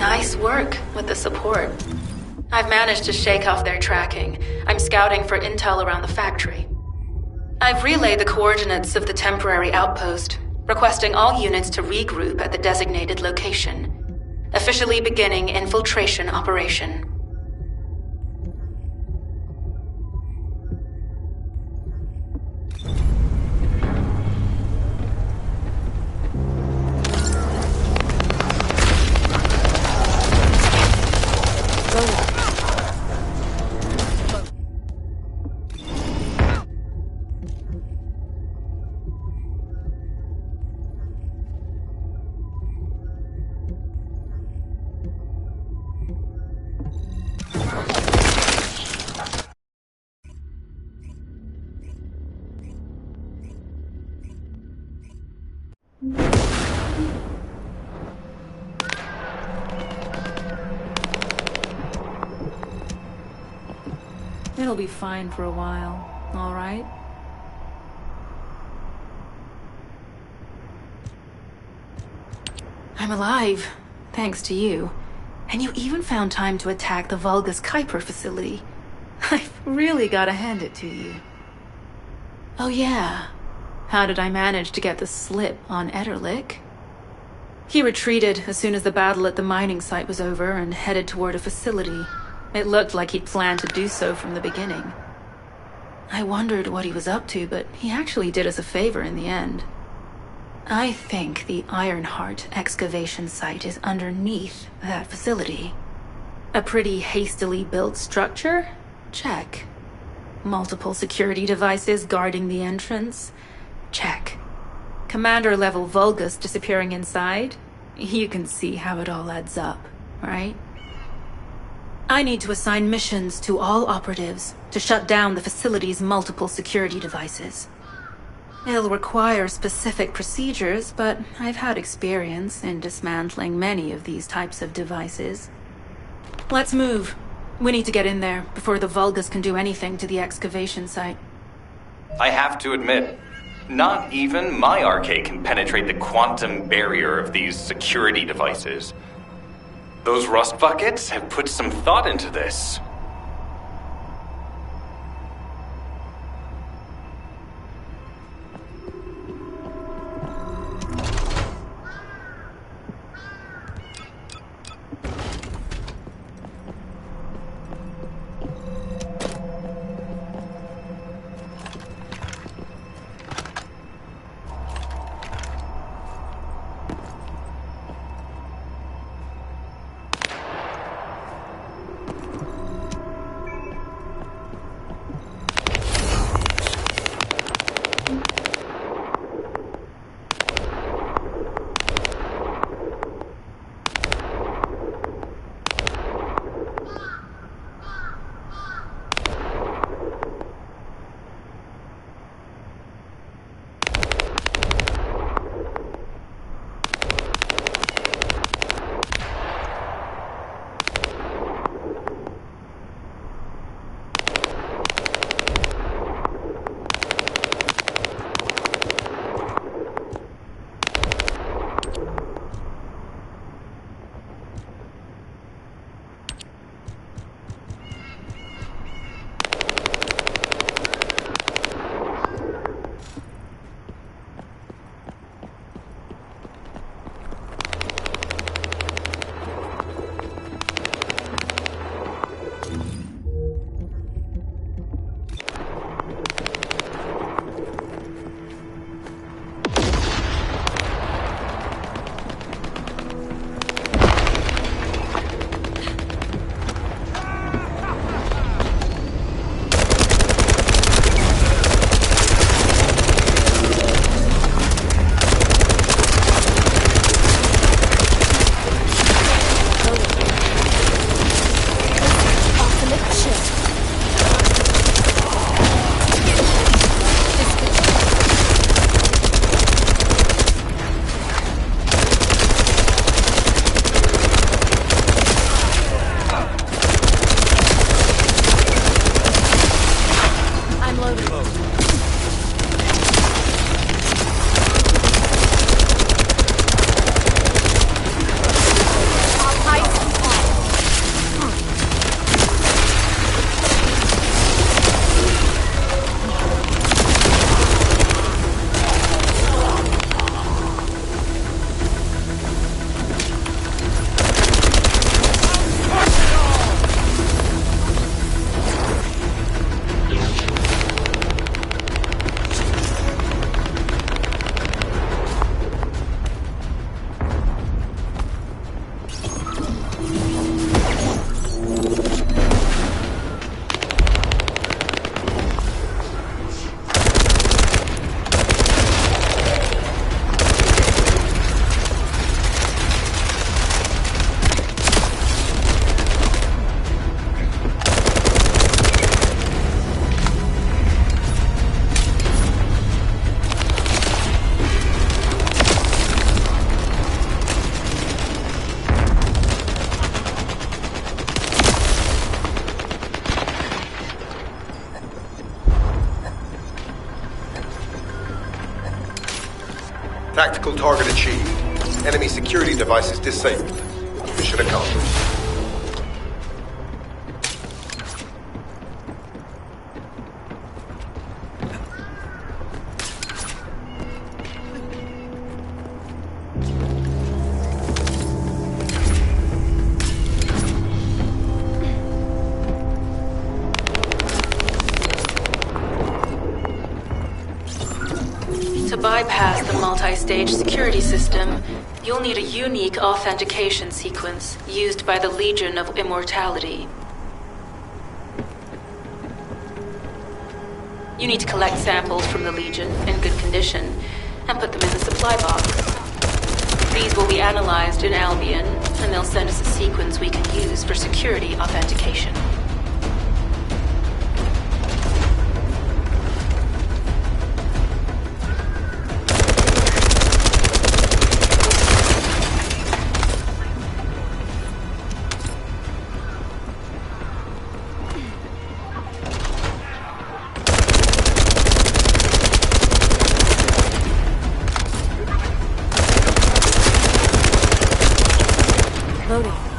Speaker 4: Nice work with the support. I've managed to shake off their tracking. I'm scouting for intel around the factory. I've relayed the coordinates of the temporary outpost, requesting all units to regroup at the designated location. Officially beginning infiltration operation. It'll be fine for a while, all right? I'm alive, thanks to you. And you even found time to attack the Vulgus Kuiper facility. I've really gotta hand it to you. Oh yeah, how did I manage to get the slip on Ederlick? He retreated as soon as the battle at the mining site was over and headed toward a facility. It looked like he'd planned to do so from the beginning. I wondered what he was up to, but he actually did us a favor in the end. I think the Ironheart excavation site is underneath that facility. A pretty hastily built structure? Check. Multiple security devices guarding the entrance? Check. Commander-level Vulgus disappearing inside? You can see how it all adds up, right? I need to assign missions to all operatives to shut down the facility's multiple security devices. It'll require specific procedures, but I've had experience in dismantling many of these types of devices. Let's move. We need to get in there before the Vulgus can do anything to the excavation site.
Speaker 6: I have to admit, not even my RK can penetrate the quantum barrier of these security devices. Those rust buckets have put some thought into this.
Speaker 7: Tactical target achieved. Enemy security devices disabled. Mission accomplished.
Speaker 4: To bypass the multi-stage security system, you'll need a unique authentication sequence used by the Legion of Immortality. You need to collect samples from the Legion in good condition and put them in the supply box. These will be analyzed in Albion, and they'll send us a sequence we can use for security authentication.
Speaker 8: Loading.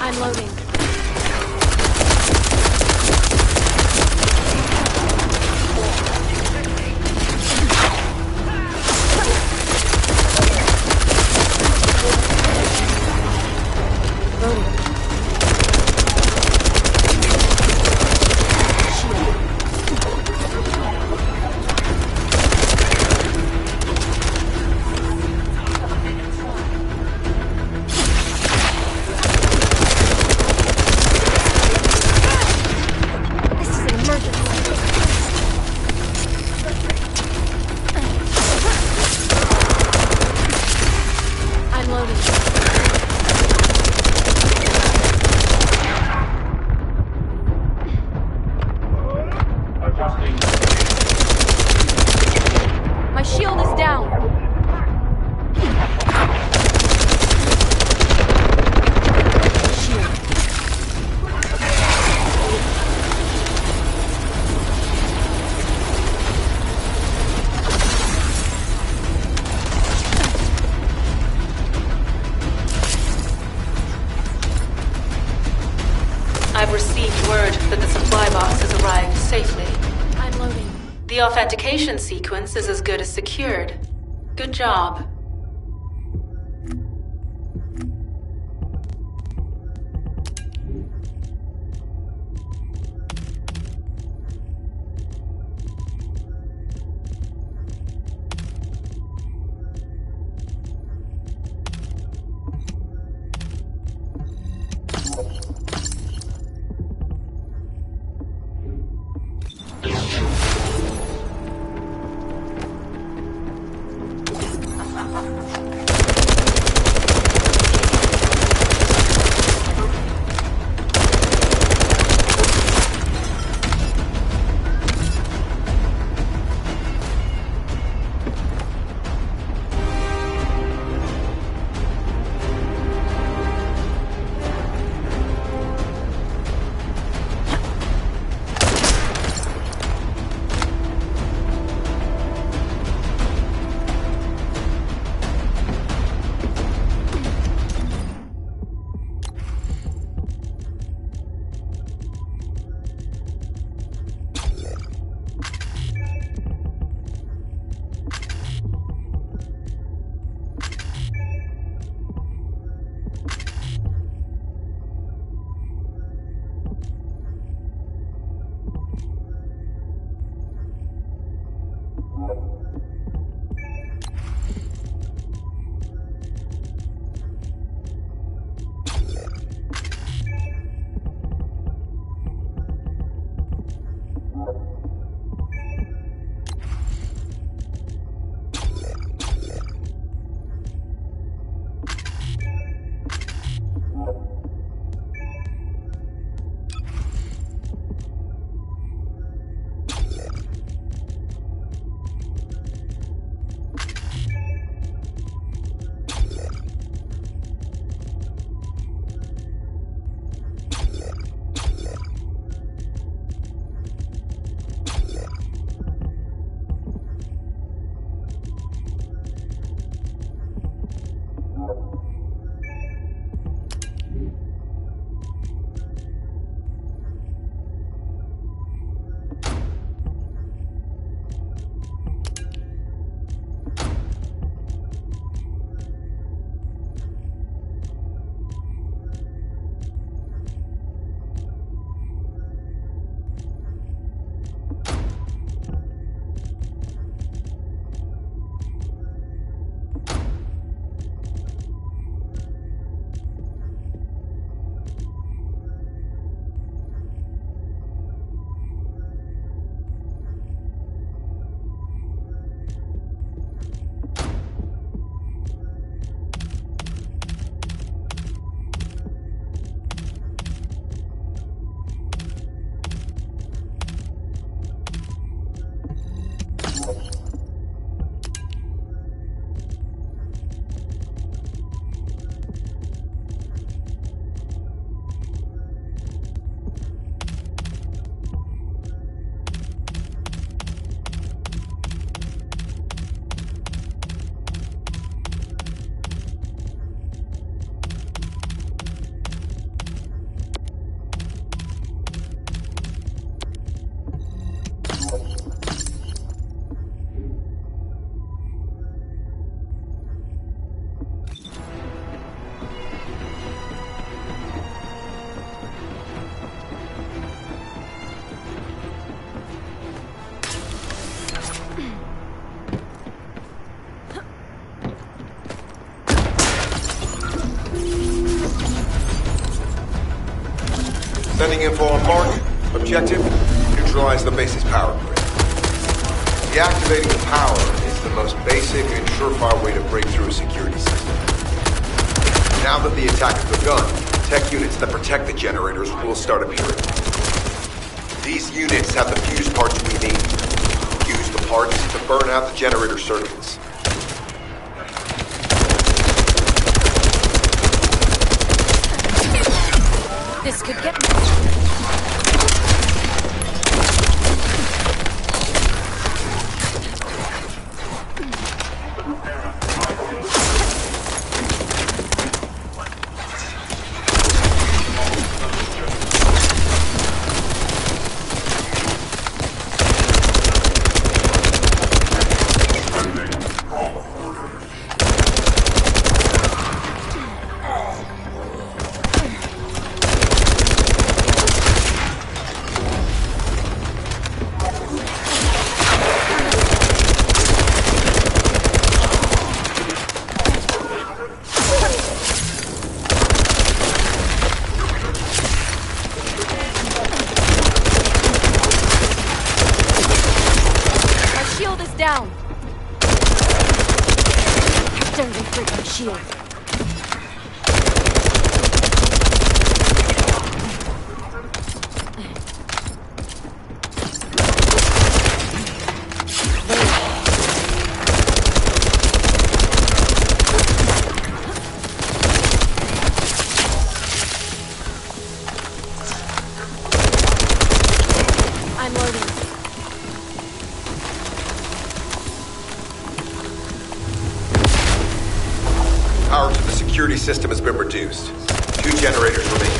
Speaker 8: I'm loading. My shield is down.
Speaker 4: I've received word that the supply box has arrived safely.
Speaker 8: I'm loading.
Speaker 4: The authentication sequence is as good as secured. Good job.
Speaker 7: Sending info on mark. Objective, neutralize the base's power grid. Deactivating the power is the most basic and surefire way to break through a security system. Now that the attack has begun, tech units that protect the generators will start appearing. These units have the fuse parts we need. Use the parts to burn out the generator circuits.
Speaker 8: This could get me. Down! Dirty freaking shield. I'm loading.
Speaker 7: Power to the security system has been reduced. 2 generators remain.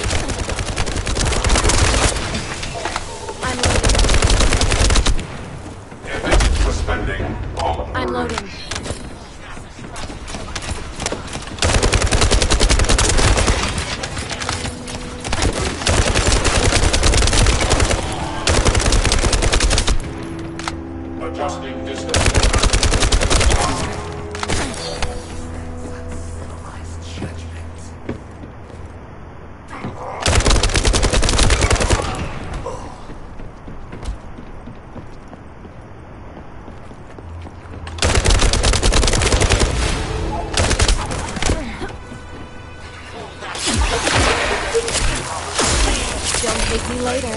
Speaker 8: I'm loading.
Speaker 1: Suspending.
Speaker 8: I'm loading.
Speaker 11: Adjusting distance.
Speaker 8: later.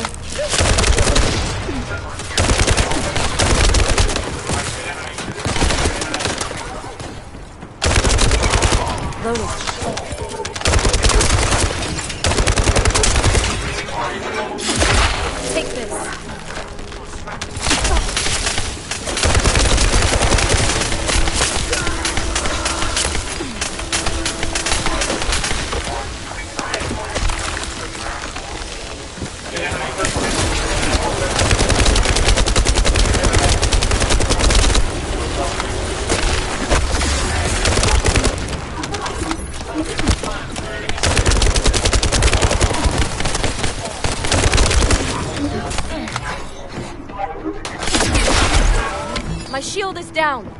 Speaker 8: Loading. Take this. My shield is down.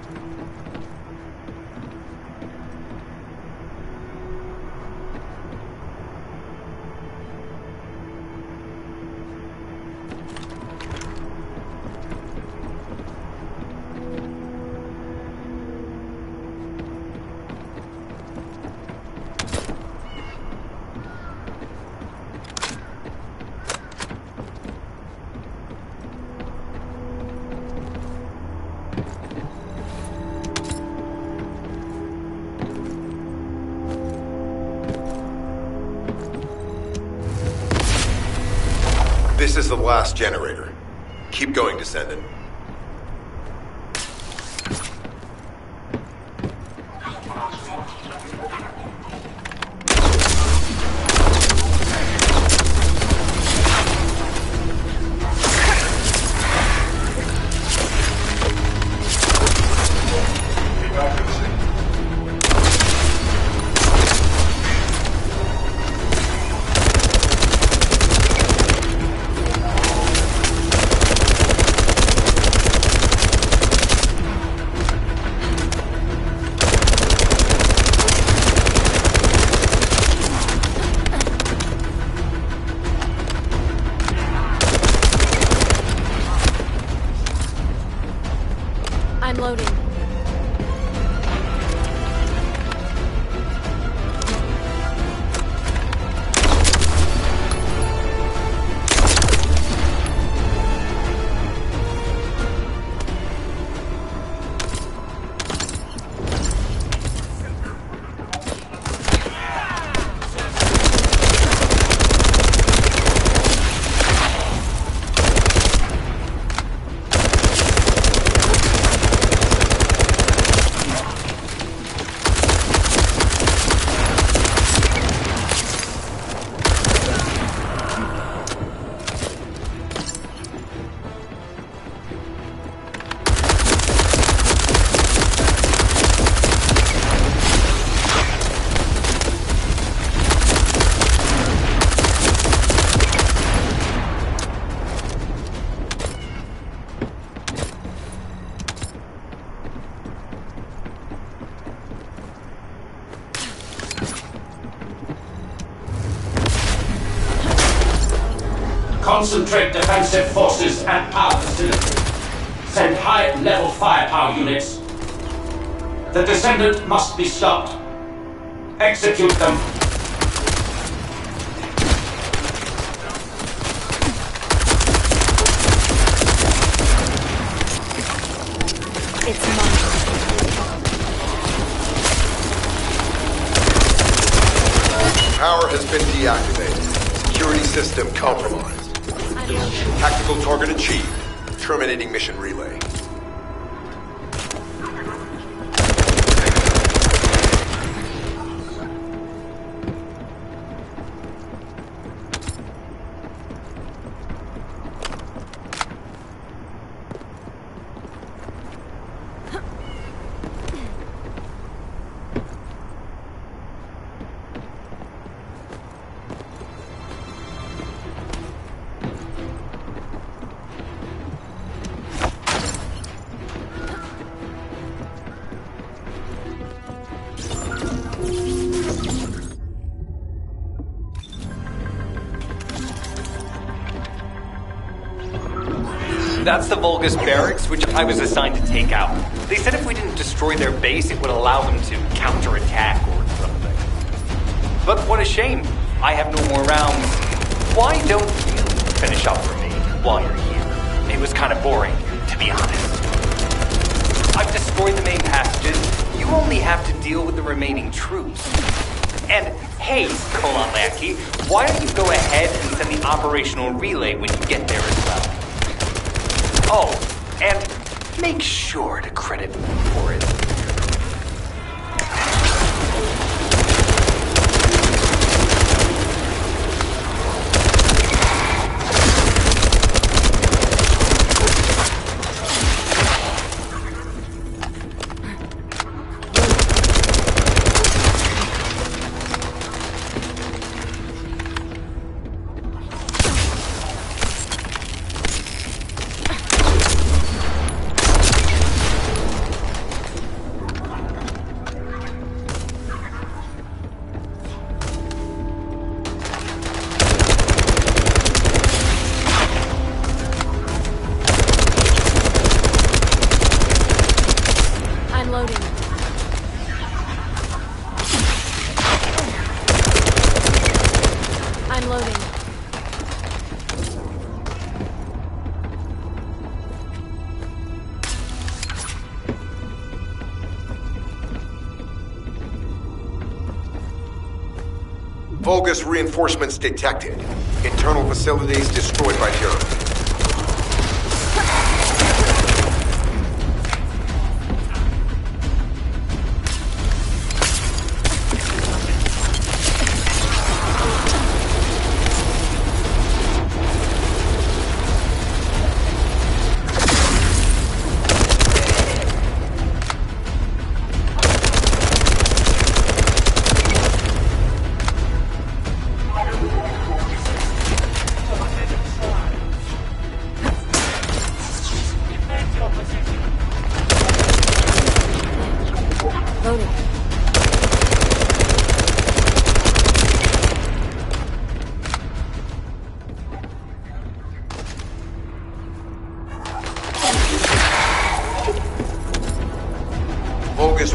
Speaker 7: This is the last generator. Keep going, Descendant.
Speaker 8: I'm loading.
Speaker 11: Concentrate defensive forces at our facility. Send high-level firepower units. The Descendant must be stopped. Execute them.
Speaker 8: It's mine.
Speaker 7: Power has been deactivated. Security system compromised. Tactical target achieved. Terminating mission relay.
Speaker 6: That's the Vulgus barracks, which I was assigned to take out. They said if we didn't destroy their base, it would allow them to counterattack or something. But what a shame. I have no more rounds. Why don't you? finish up for me while you're here. It was kind of boring, to be honest. I've destroyed the main passages. You only have to deal with the remaining troops. And hey, Kolan-Lackey, why don't you go ahead and send the operational relay when you get there as well? Oh, and make sure to credit me for it.
Speaker 7: Vulgus reinforcements detected. Internal facilities destroyed by terrorists.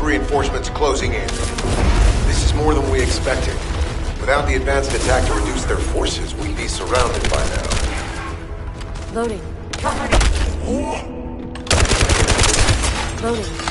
Speaker 7: Reinforcements closing in. This is more than we expected. Without the advanced attack to reduce their forces, we'd be surrounded by now.
Speaker 8: Loading. Loading.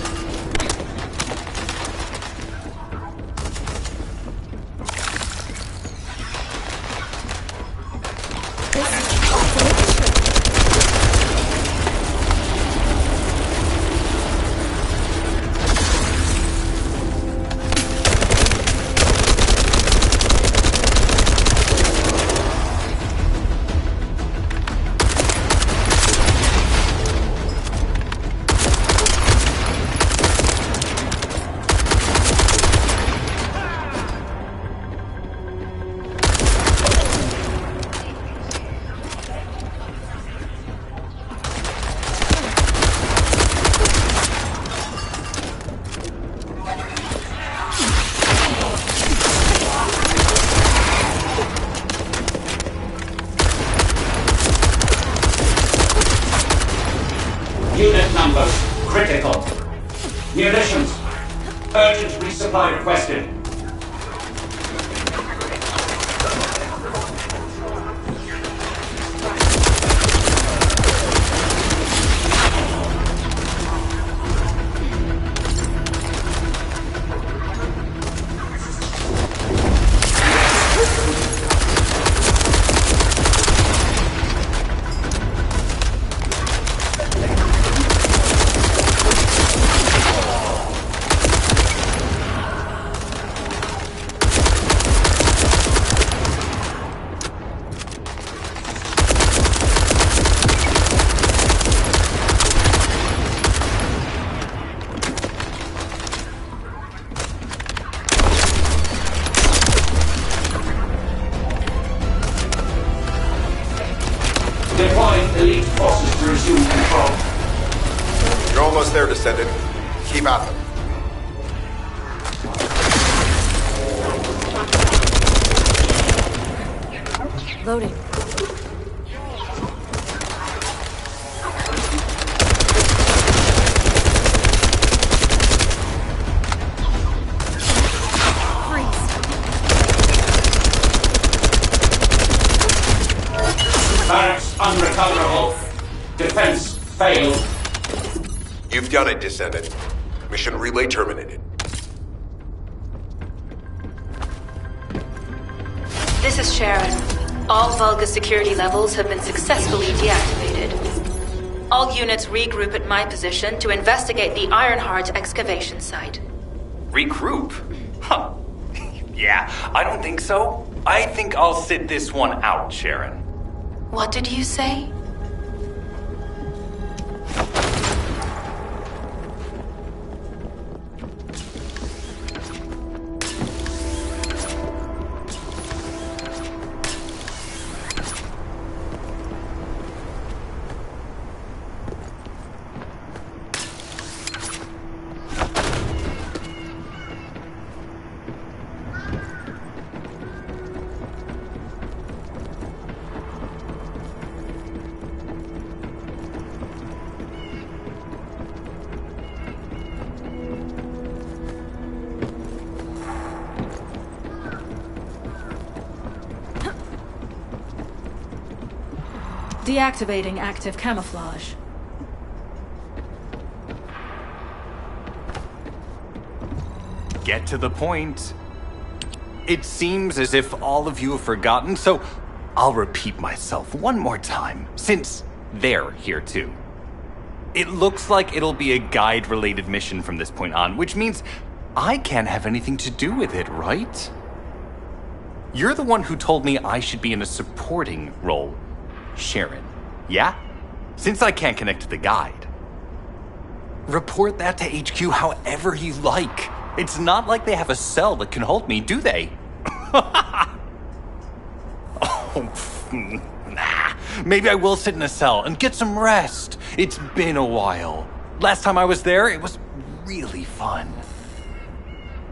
Speaker 11: Unit numbers critical. Munitions. Urgent resupply requested. Deploying elite forces to resume control.
Speaker 7: You're almost there, Descendant. Keep at them.
Speaker 8: Loading.
Speaker 11: Barricade Failed.
Speaker 7: You've done it, Descendant. Mission relay terminated.
Speaker 4: This is Sharon. All Vulgus security levels have been successfully deactivated. All units regroup at my position to investigate the Ironheart excavation site.
Speaker 6: Regroup? Huh. Yeah, I don't think so. I think I'll sit this one out, Sharon.
Speaker 4: What did you say?
Speaker 9: Deactivating active camouflage.
Speaker 6: Get to the point. It seems as if all of you have forgotten, so I'll repeat myself one more time, since they're here too. It looks like it'll be a guide-related mission from this point on, which means I can't have anything to do with it, right? You're the one who told me I should be in a supporting role, Sharon. Yeah? Since I can't connect to the guide. Report that to HQ however you like. It's not like they have a cell that can hold me, do they? Nah. Maybe I will sit in a cell and get some rest. It's been a while. Last time I was there, it was really fun.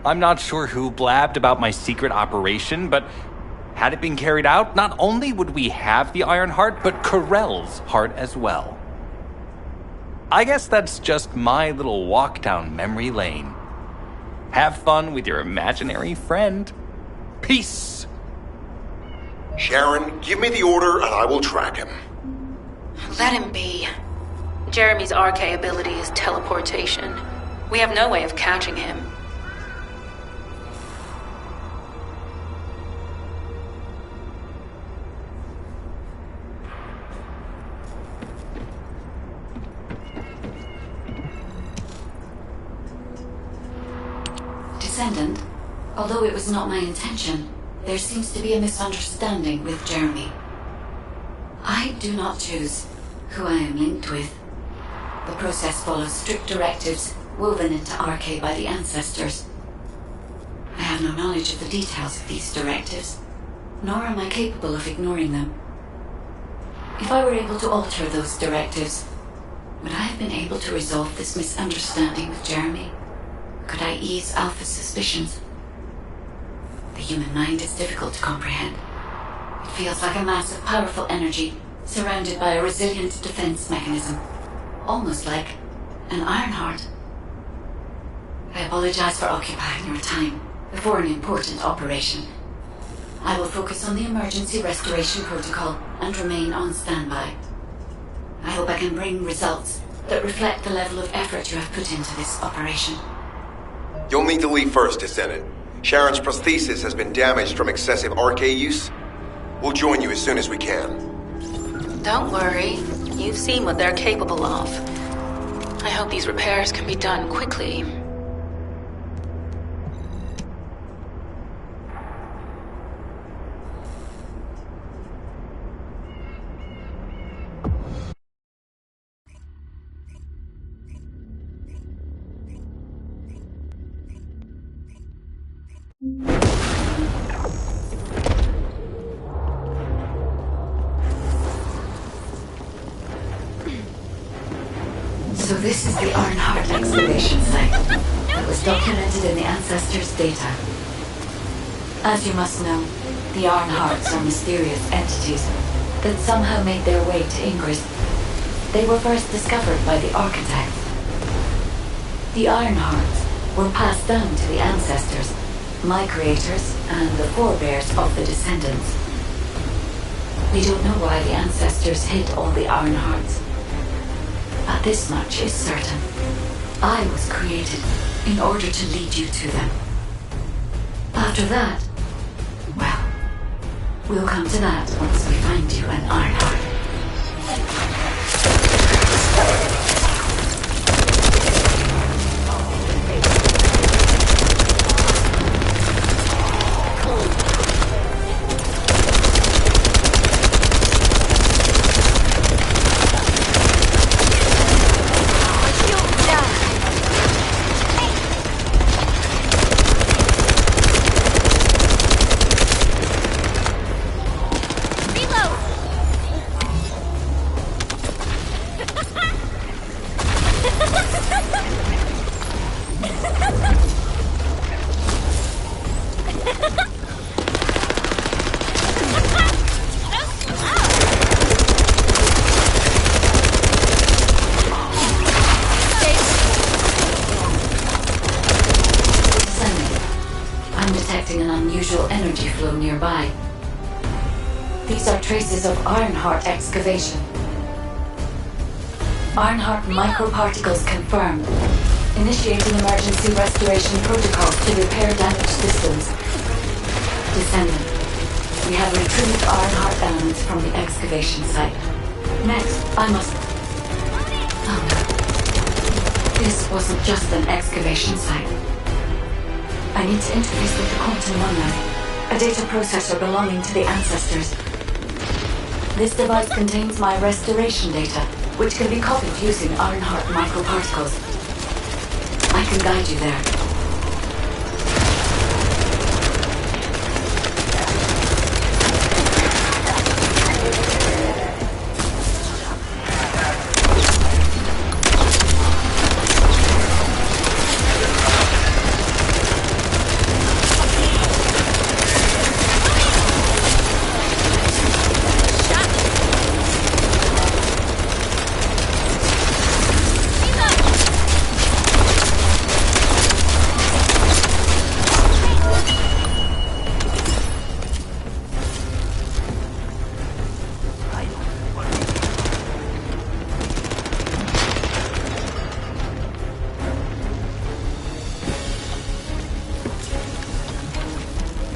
Speaker 6: I'm not sure who blabbed about my secret operation, but had it been carried out, not only would we have the Iron Heart, but Corell's heart as well. I guess that's just my little walk down memory lane. Have fun with your imaginary friend. Peace.
Speaker 7: Sharon, give me the order and I will track him.
Speaker 4: Let him be. Jeremy's RK ability is teleportation. We have no way of catching him.
Speaker 12: Descendant, although it was not my intention, there seems to be a misunderstanding with Jeremy. I do not choose who I am linked with. The process follows strict directives woven into RK by the ancestors. I have no knowledge of the details of these directives, nor am I capable of ignoring them. If I were able to alter those directives, would I have been able to resolve this misunderstanding with Jeremy? Could I ease Alpha's suspicions? The human mind is difficult to comprehend. It feels like a mass of powerful energy surrounded by a resilient defense mechanism. Almost like an Ironheart. I apologize for occupying your time before an important operation. I will focus on the emergency restoration protocol and remain on standby. I hope I can bring results that reflect the level of effort you have put into this operation.
Speaker 7: You'll need to leave first, Descendant. Sharon's prosthesis has been damaged from excessive RK use. We'll join you as soon as we can.
Speaker 4: Don't worry. You've seen what they're capable of. I hope these repairs can be done quickly.
Speaker 12: So this is the Ironheart excavation site. It was documented in the ancestors' data. As you must know, the Ironhearts are mysterious entities that somehow made their way to Ingress. They were first discovered by the architects. The Ironhearts were passed down to the ancestors, my creators, and the forebears of the Descendants. We don't know why the ancestors hid all the Ironhearts. But this much is certain. I was created in order to lead you to them. After that, well, we'll come to that once we find you an Ironheart. Nearby. These are traces of Ironheart excavation. Ironheart microparticles confirmed. Initiating emergency restoration protocols to repair damaged systems. Descendant, we have retrieved Ironheart elements from the excavation site. Next, I must... Oh no. This wasn't just an excavation site. I need to interface with the Quantum One, a data processor belonging to the ancestors. This device contains my restoration data, which can be copied using Ironheart microparticles. I can guide you there.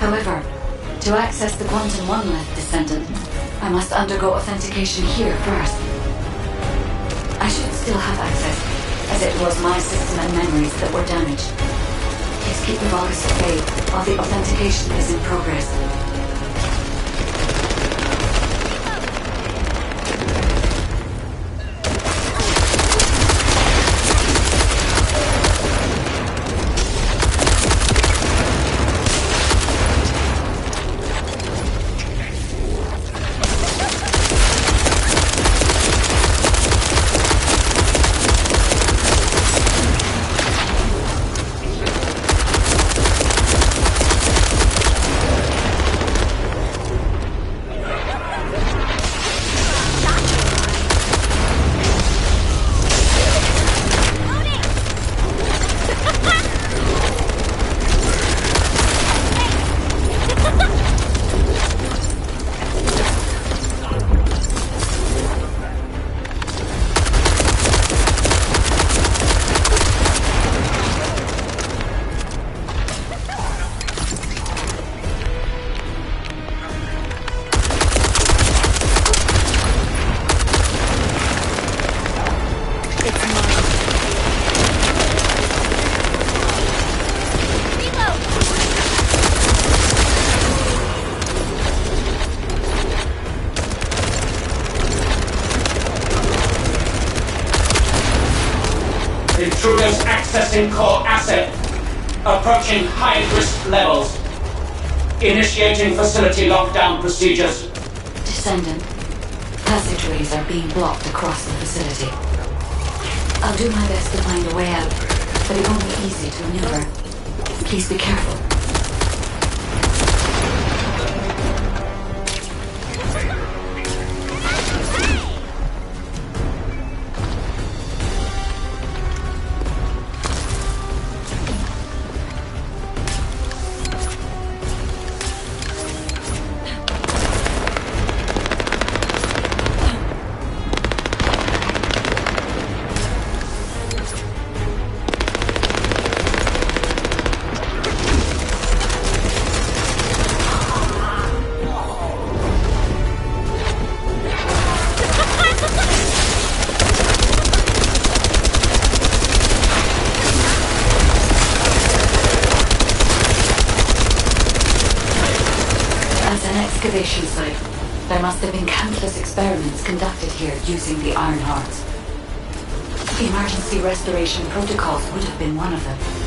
Speaker 12: However, to access the Quantum One Descendant, I must undergo authentication here first. I should still have access, as it was my system and memories that were damaged. Please keep the Vulgus at bay while the authentication is in progress.
Speaker 11: Intruders accessing core asset. Approaching high-risk levels. Initiating facility lockdown procedures.
Speaker 12: Descendant, passageways are being blocked across the facility. I'll do my best to find a way out, but it won't be easy to maneuver. Please be careful. excavation site. There must have been countless experiments conducted here using the Iron Hearts. Emergency restoration protocols would have been one of them.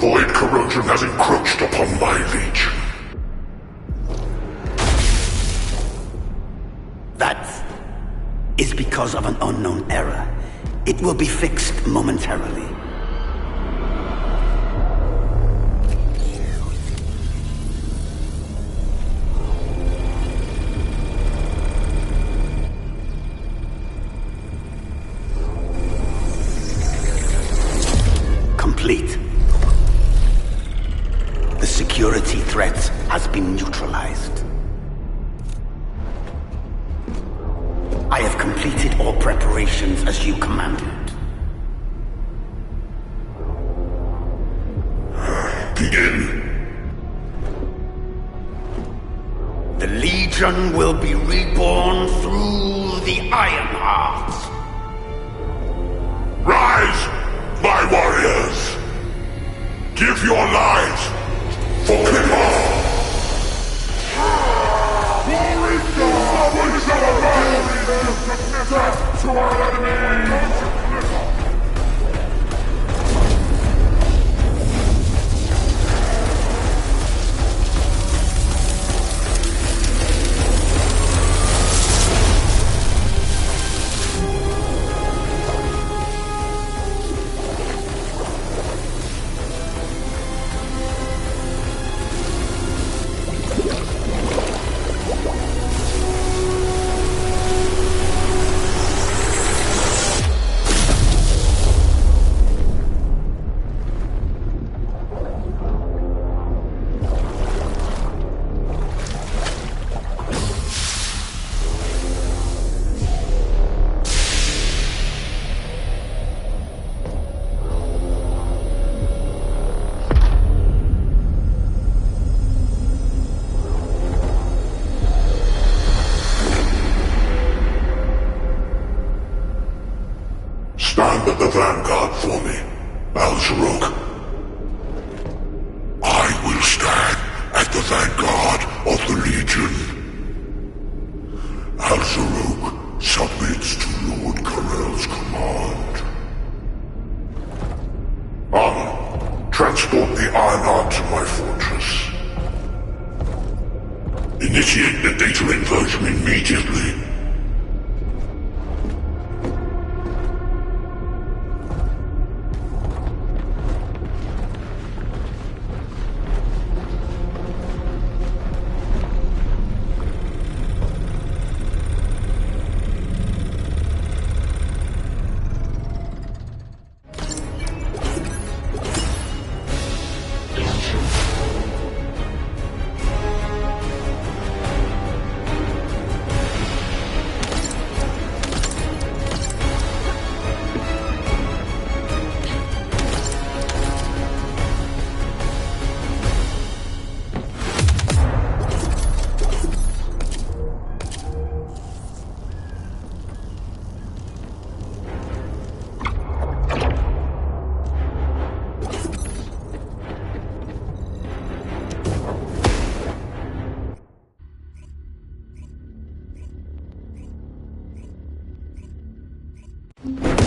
Speaker 1: void corrosion has encroached upon my legion.
Speaker 13: That is because of an unknown error. It will be fixed momentarily. Complete. The security threat has been neutralized. I have completed all preparations as you commanded.
Speaker 1: Begin.
Speaker 13: The Legion will be reborn through the Ironheart.
Speaker 1: Rise, my warriors! Give your lives for Clipper! Death to our enemies! Stand at the vanguard for me, Al-Zaruk. I will stand at the vanguard of the Legion. Al-Zaruk submits to Lord Karel's command. Armor, transport the Ironheart to my fortress. Initiate the data inversion immediately.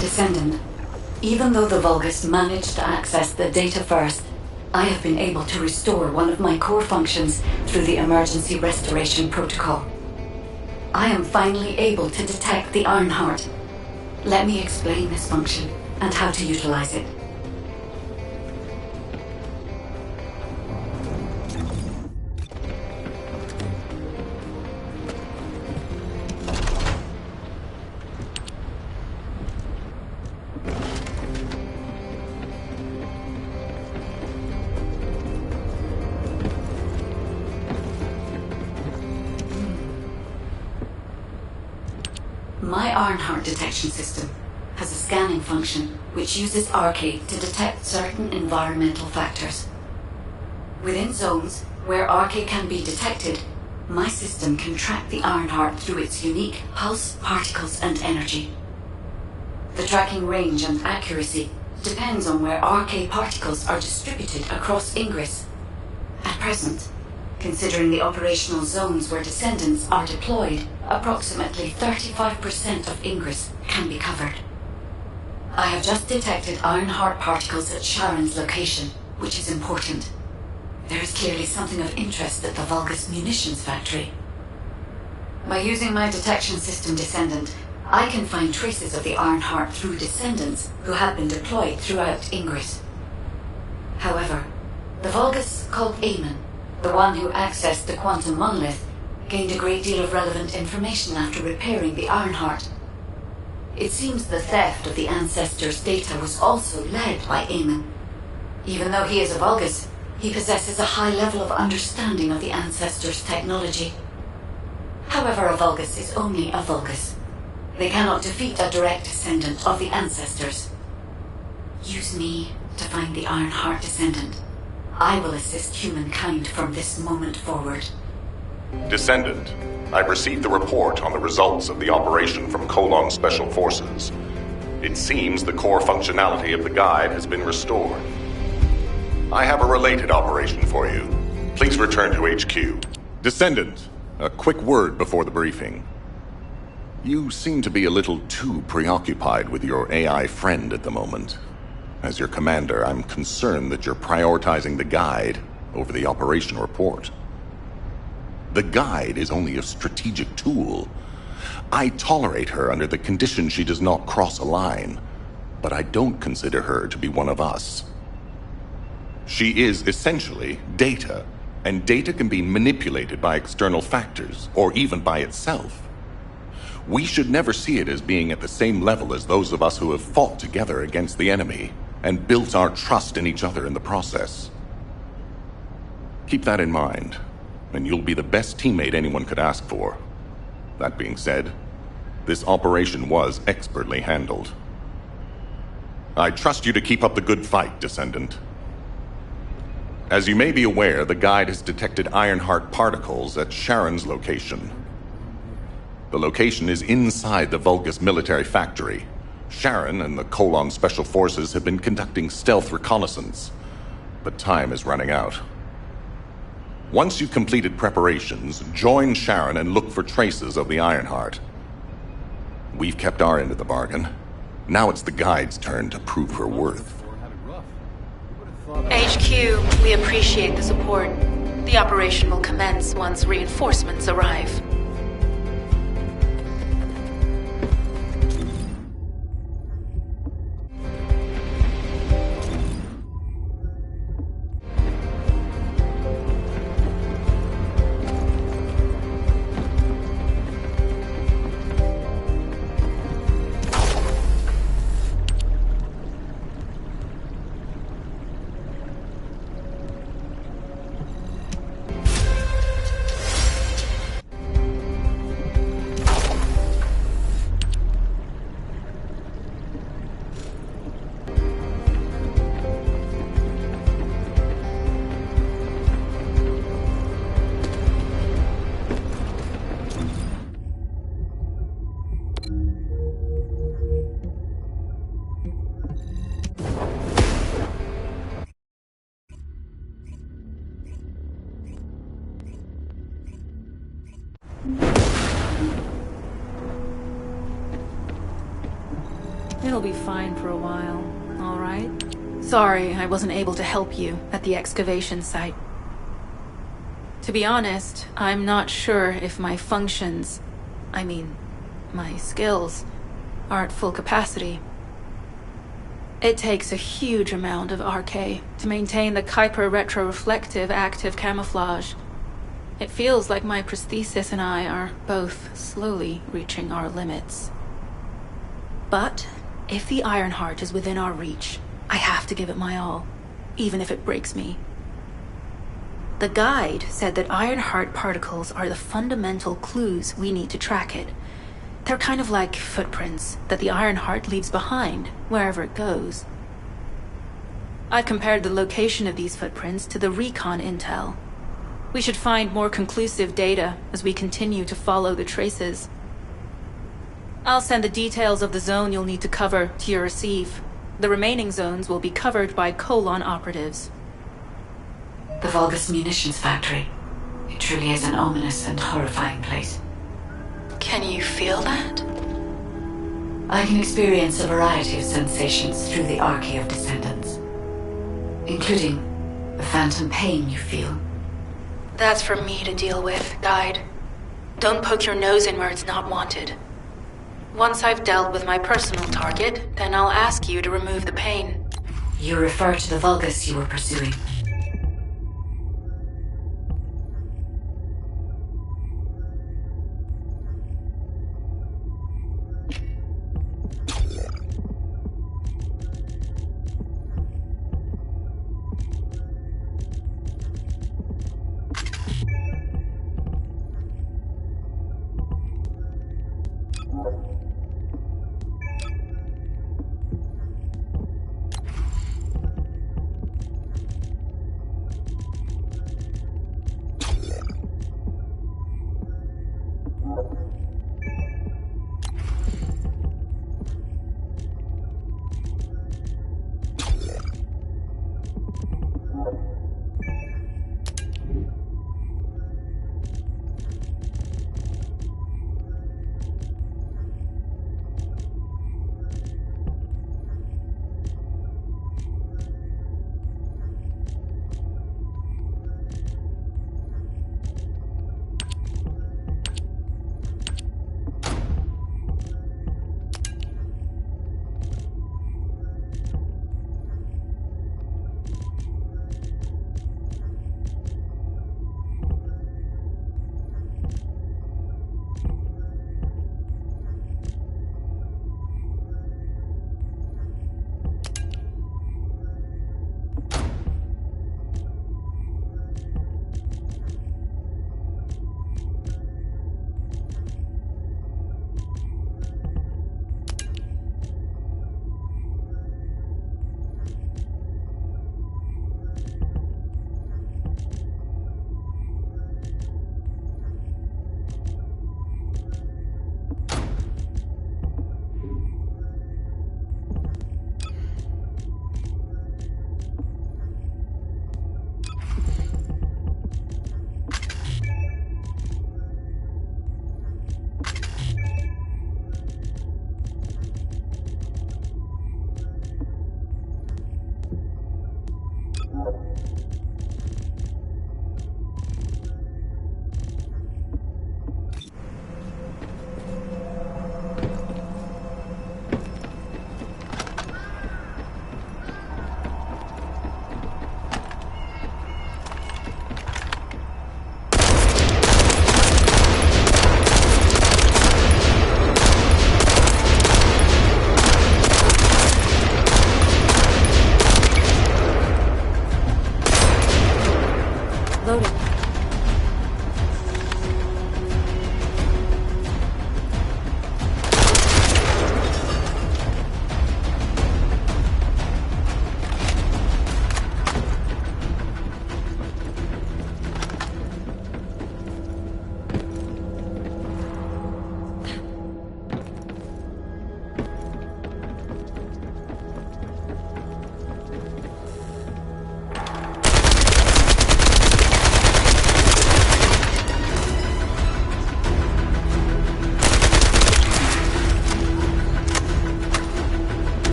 Speaker 12: Descendant, even though the Vulgus managed to access the data first, I have been able to restore one of my core functions through the emergency restoration protocol. I am finally able to detect the Ironheart. Let me explain this function and how to utilize it. My Ironheart detection system has a scanning function which uses Arcade to detect certain environmental factors. Within zones where Arcade can be detected, my system can track the Ironheart through its unique pulse, particles, and energy. The tracking range and accuracy depends on where Arcade particles are distributed across Ingress. At present, considering the operational zones where Descendants are deployed, approximately 35% of Ingress can be covered. I have just detected Ironheart particles at Sharon's location which is important. There is clearly something of interest at the Vulgus munitions factory. By using my detection system Descendant, I can find traces of the Ironheart through descendants who have been deployed throughout Ingress. However, the Vulgus called Eamon, the one who accessed the quantum monolith, gained a great deal of relevant information after repairing the Ironheart. It seems the theft of the Ancestors' data was also led by Eamon. Even though he is a Vulgus, he possesses a high level of understanding of the Ancestors' technology. However, a Vulgus is only a Vulgus. They cannot defeat a direct descendant of the Ancestors. Use me to find the Ironheart Descendant. I will assist humankind from this moment forward.
Speaker 1: Descendant, I've received the report on the results of the operation from Colon Special Forces. It seems the core functionality of the guide has been restored. I have a related operation for you. Please return to HQ.
Speaker 3: Descendant, a quick word before the briefing. You seem to be a little too preoccupied with your AI friend at the moment. As your commander, I'm concerned that you're prioritizing the guide over the operation report. The guide is only a strategic tool. I tolerate her under the condition she does not cross a line, but I don't consider her to be one of us. She is essentially data, and data can be manipulated by external factors, or even by itself. We should never see it as being at the same level as those of us who have fought together against the enemy, and built our trust in each other in the process. Keep that in mind, and you'll be the best teammate anyone could ask for. That being said, this operation was expertly handled. I trust you to keep up the good fight, Descendant. As you may be aware, the guide has detected Ironheart particles at Sharon's location. The location is inside the Vulgus military factory. Sharon and the Colon Special Forces have been conducting stealth reconnaissance, but time is running out. Once you've completed preparations, join Sharon and look for traces of the Ironheart. We've kept our end of the bargain. Now it's the guide's turn to prove her worth.
Speaker 4: HQ, we appreciate the support. The operation will commence once reinforcements arrive.
Speaker 9: It'll be fine for a while, all right?
Speaker 4: Sorry I wasn't able to help you at the excavation site. To be honest, I'm not sure if my functions, my skills, are at full capacity. It takes a huge amount of RK to maintain the Kuiper retroreflective active camouflage. It feels like my prosthesis and I are both slowly reaching our limits. But if the Ironheart is within our reach, I have to give it my all, even if it breaks me. The guide said that Ironheart particles are the fundamental clues we need to track it. They're kind of like footprints that the Ironheart leaves behind, wherever it goes. I've compared the location of these footprints to the recon intel. We should find more conclusive data as we continue to follow the traces. I'll send the details of the zone you'll need to cover to your receive. The remaining zones will be covered by Colon operatives.
Speaker 12: The Vulgus munitions factory. It truly is an ominous and horrifying place.
Speaker 4: Can you feel that?
Speaker 12: I can experience a variety of sensations through the archy of descendants, including A phantom pain you feel?
Speaker 4: That's for me to deal with, Guide. Don't poke your nose in where it's not wanted. Once I've dealt with my personal target, then I'll ask you to remove the pain.
Speaker 12: You refer to the Vulgus you were pursuing.